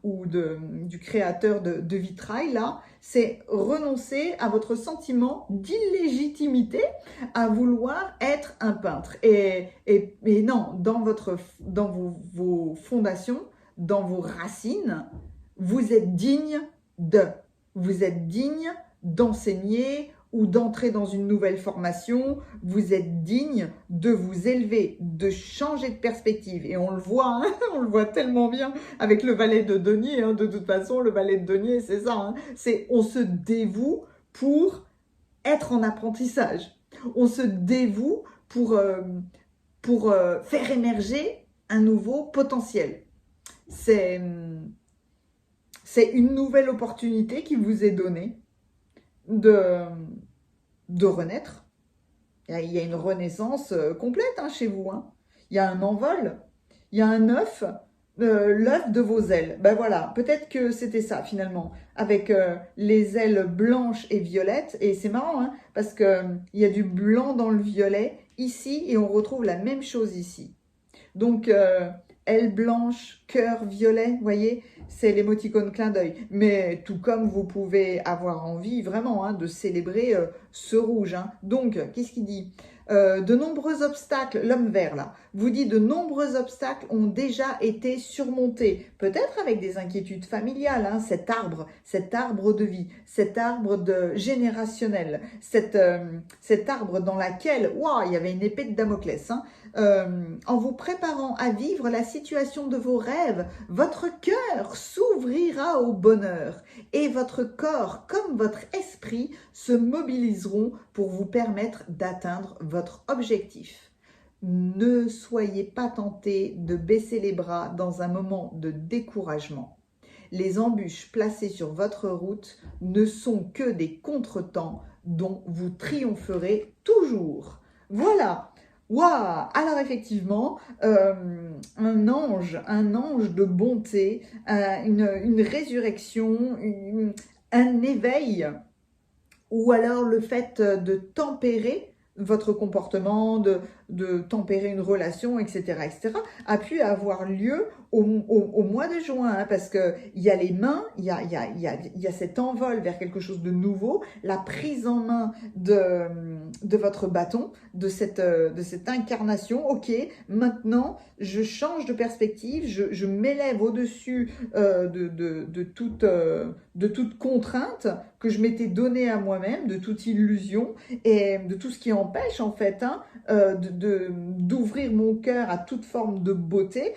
ou du créateur de vitrail, là, c'est renoncer à votre sentiment d'illégitimité à vouloir être un peintre. Et non, dans vos fondations, dans vos racines, vous êtes digne vous êtes digne d'enseigner, ou d'entrer dans une nouvelle formation, vous êtes digne de vous élever, de changer de perspective. Et on le voit, hein, on le voit tellement bien avec le valet de denier. Hein, de toute façon, le valet de denier, c'est ça. Hein, c'est on se dévoue pour être en apprentissage. On se dévoue pour faire émerger un nouveau potentiel. C'est une nouvelle opportunité qui vous est donnée de renaître. Il y a une renaissance complète hein, chez vous. Hein. Il y a un envol, il y a un œuf, l'œuf de vos ailes. Ben voilà, peut-être que c'était ça finalement, avec les ailes blanches et violettes. Et c'est marrant, hein, parce qu'il y a du blanc dans le violet ici et on retrouve la même chose ici. Donc, aile blanche, cœur violet, vous voyez, c'est l'émoticône clin d'œil. Mais tout comme vous pouvez avoir envie vraiment hein, de célébrer ce rouge. Hein. Donc, qu'est-ce qu'il dit de nombreux obstacles, l'homme vert là, vous dit de nombreux obstacles ont déjà été surmontés, peut-être avec des inquiétudes familiales, hein, cet arbre de vie, cet arbre générationnel, cet arbre dans laquelle, il y avait une épée de Damoclès, hein, en vous préparant à vivre la situation de vos rêves, votre cœur s'ouvrira au bonheur et votre corps comme votre esprit se mobiliseront pour vous permettre d'atteindre votre objectif. Ne soyez pas tentés de baisser les bras dans un moment de découragement. Les embûches placées sur votre route ne sont que des contretemps dont vous triompherez toujours. Voilà. Waouh! Alors effectivement, un ange de bonté, une résurrection, un éveil, ou alors le fait de tempérer votre comportement, de tempérer une relation, etc., a pu avoir lieu au mois de juin, hein, parce qu'il y a les mains, il y a cet envol vers quelque chose de nouveau, la prise en main de votre bâton, de cette incarnation. Ok, maintenant, je change de perspective, je m'élève au-dessus de toute contrainte que je m'étais donnée à moi-même, de toute illusion et de tout ce qui empêche en fait hein, d'ouvrir mon cœur à toute forme de beauté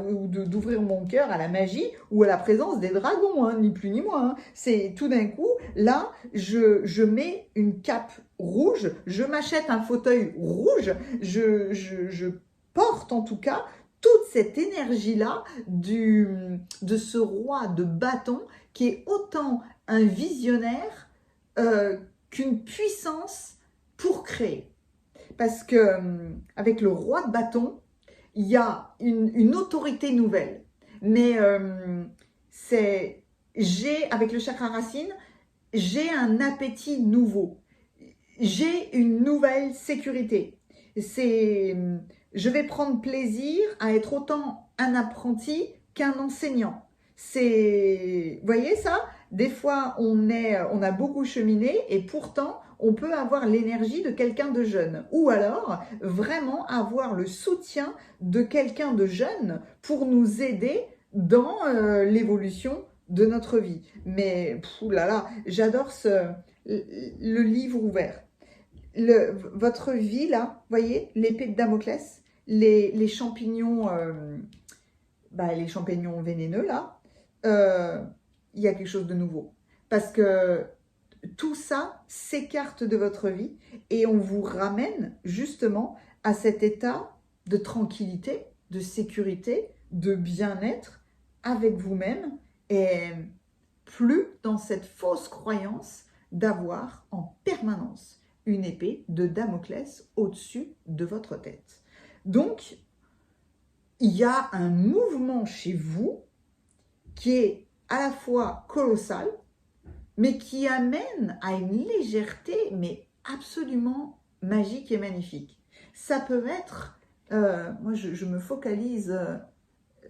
ou d'ouvrir mon cœur à la magie ou à la présence des dragons, hein, ni plus ni moins. Hein. C'est tout d'un coup, là, je mets une cape rouge, je m'achète un fauteuil rouge, je porte en tout cas toute cette énergie-là de ce roi de bâton qui est autant un visionnaire qu'une puissance pour créer. Parce que avec le roi de bâton, il y a une autorité nouvelle. Mais c'est avec le chakra racine, j'ai un appétit nouveau. J'ai une nouvelle sécurité. Je vais prendre plaisir à être autant un apprenti qu'un enseignant. Vous voyez ça? Des fois, on a beaucoup cheminé et pourtant, on peut avoir l'énergie de quelqu'un de jeune. Ou alors, vraiment avoir le soutien de quelqu'un de jeune pour nous aider dans l'évolution de notre vie. Mais, là, j'adore le livre ouvert. Votre vie, là, voyez, l'épée de Damoclès, les champignons, les champignons vénéneux, là, il y a quelque chose de nouveau. Parce que tout ça s'écarte de votre vie et on vous ramène justement à cet état de tranquillité, de sécurité, de bien-être avec vous-même et plus dans cette fausse croyance d'avoir en permanence une épée de Damoclès au-dessus de votre tête. Donc, il y a un mouvement chez vous qui est à la fois colossal, mais qui amène à une légèreté, mais absolument magique et magnifique. Ça peut être, moi je me focalise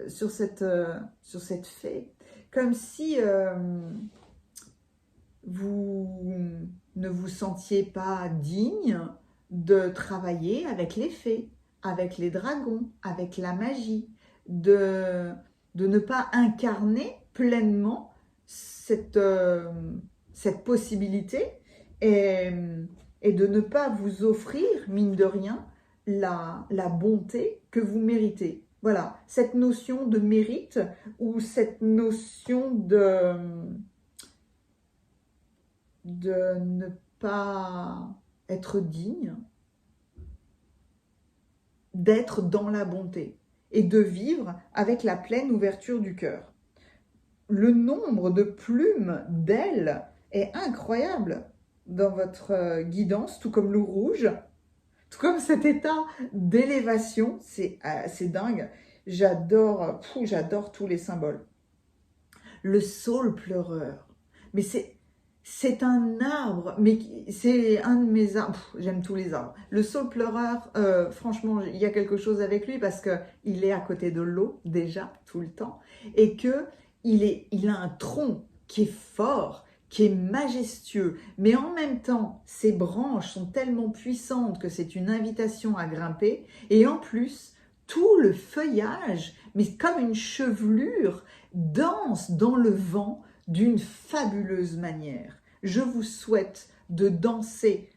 sur cette fée, comme si vous ne vous sentiez pas digne de travailler avec les fées, avec les dragons, avec la magie, de ne pas incarner pleinement cette possibilité et de ne pas vous offrir, mine de rien, la bonté que vous méritez. Voilà, cette notion de mérite ou cette notion de ne pas être digne, d'être dans la bonté et de vivre avec la pleine ouverture du cœur. Le nombre de plumes d'ailes est incroyable dans votre guidance, tout comme le rouge, tout comme cet état d'élévation, c'est dingue. J'adore tous les symboles. Le saule pleureur, mais c'est un arbre, mais c'est un de mes arbres. J'aime tous les arbres. Le saule pleureur, franchement, il y a quelque chose avec lui parce qu'il est à côté de l'eau déjà tout le temps et qu'il a un tronc qui est fort, qui est majestueux, mais en même temps, ses branches sont tellement puissantes que c'est une invitation à grimper. Et en plus, tout le feuillage, mais comme une chevelure, danse dans le vent d'une fabuleuse manière. Je vous souhaite de danser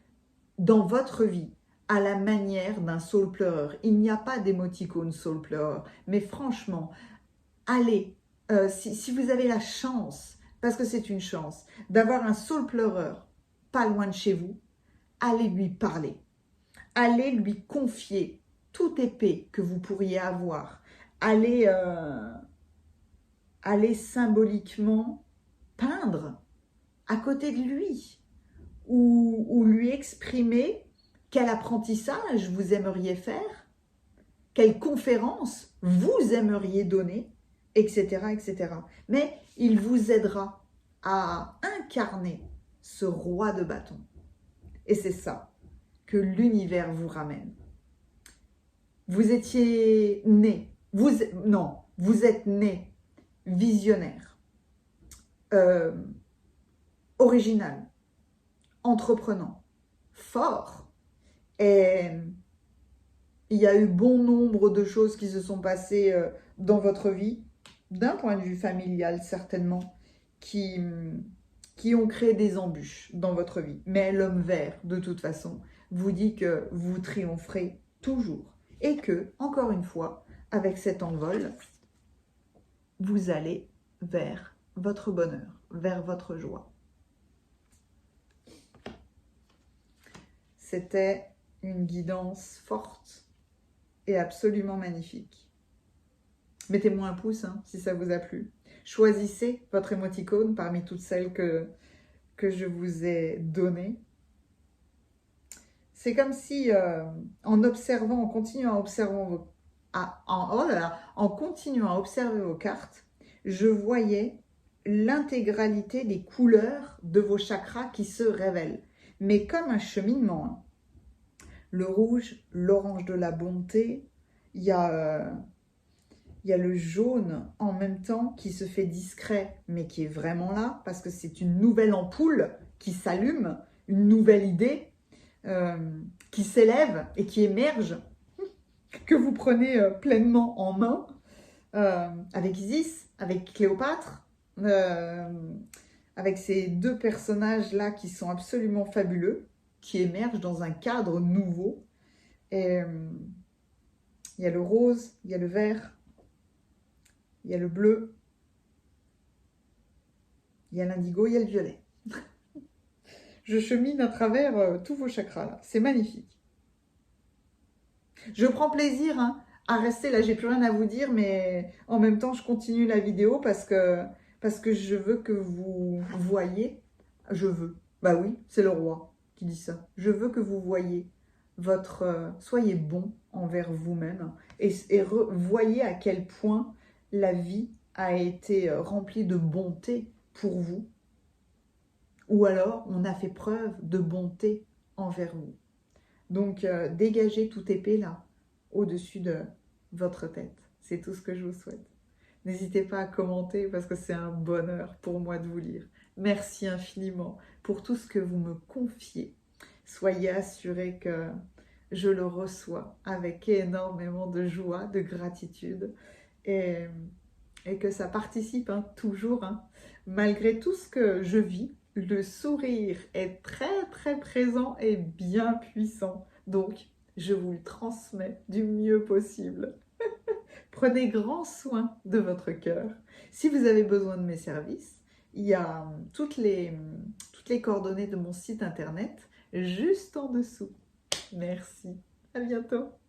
dans votre vie à la manière d'un saule pleureur. Il n'y a pas d'émoticône saule pleureur, mais franchement, allez, si vous avez la chance, parce que c'est une chance, d'avoir un saule pleureur pas loin de chez vous, allez lui parler. Allez lui confier toute épée que vous pourriez avoir. Allez symboliquement peindre à côté de lui ou lui exprimer quel apprentissage vous aimeriez faire, quelle conférence vous aimeriez donner, etc., etc. Mais il vous aidera à incarner ce roi de bâton. Et c'est ça que l'univers vous ramène. Vous étiez né, vous êtes né visionnaire, original, entreprenant, fort. Et il y a eu bon nombre de choses qui se sont passées dans votre vie, d'un point de vue familial certainement, qui ont créé des embûches dans votre vie. Mais l'homme vert, de toute façon, vous dit que vous triompherez toujours. Et que, encore une fois, avec cet envol, vous allez vers votre bonheur, vers votre joie. C'était une guidance forte et absolument magnifique. Mettez-moi un pouce si ça vous a plu. Choisissez votre émoticône parmi toutes celles que je vous ai données. C'est comme si, en continuant à observer vos cartes, je voyais l'intégralité des couleurs de vos chakras qui se révèlent. Mais comme un cheminement, hein. Le rouge, l'orange de la bonté, il y a le jaune en même temps qui se fait discret, mais qui est vraiment là, parce que c'est une nouvelle ampoule qui s'allume, une nouvelle idée qui s'élève et qui émerge, que vous prenez pleinement en main, avec Isis, avec Cléopâtre, avec ces deux personnages-là qui sont absolument fabuleux, qui émergent dans un cadre nouveau. Et il y a le rose, il y a le vert, il y a le bleu, il y a l'indigo, il y a le violet. Je chemine à travers tous vos chakras là. C'est magnifique. Je prends plaisir hein, à rester là. J'ai plus rien à vous dire, mais en même temps, je continue la vidéo parce que je veux que vous voyez. Je veux. Bah oui, c'est le roi qui dit ça. Je veux que vous voyez votre... soyez bon envers vous-même et voyez à quel point la vie a été remplie de bonté pour vous. Ou alors, on a fait preuve de bonté envers vous. Donc, dégagez toute épée là, au-dessus de votre tête. C'est tout ce que je vous souhaite. N'hésitez pas à commenter parce que c'est un bonheur pour moi de vous lire. Merci infiniment pour tout ce que vous me confiez. Soyez assurés que je le reçois avec énormément de joie, de gratitude et que ça participe hein, toujours. Hein. Malgré tout ce que je vis, le sourire est très très présent et bien puissant. Donc, je vous le transmets du mieux possible. Prenez grand soin de votre cœur. Si vous avez besoin de mes services, il y a toutes les coordonnées de mon site internet juste en dessous. Merci. À bientôt.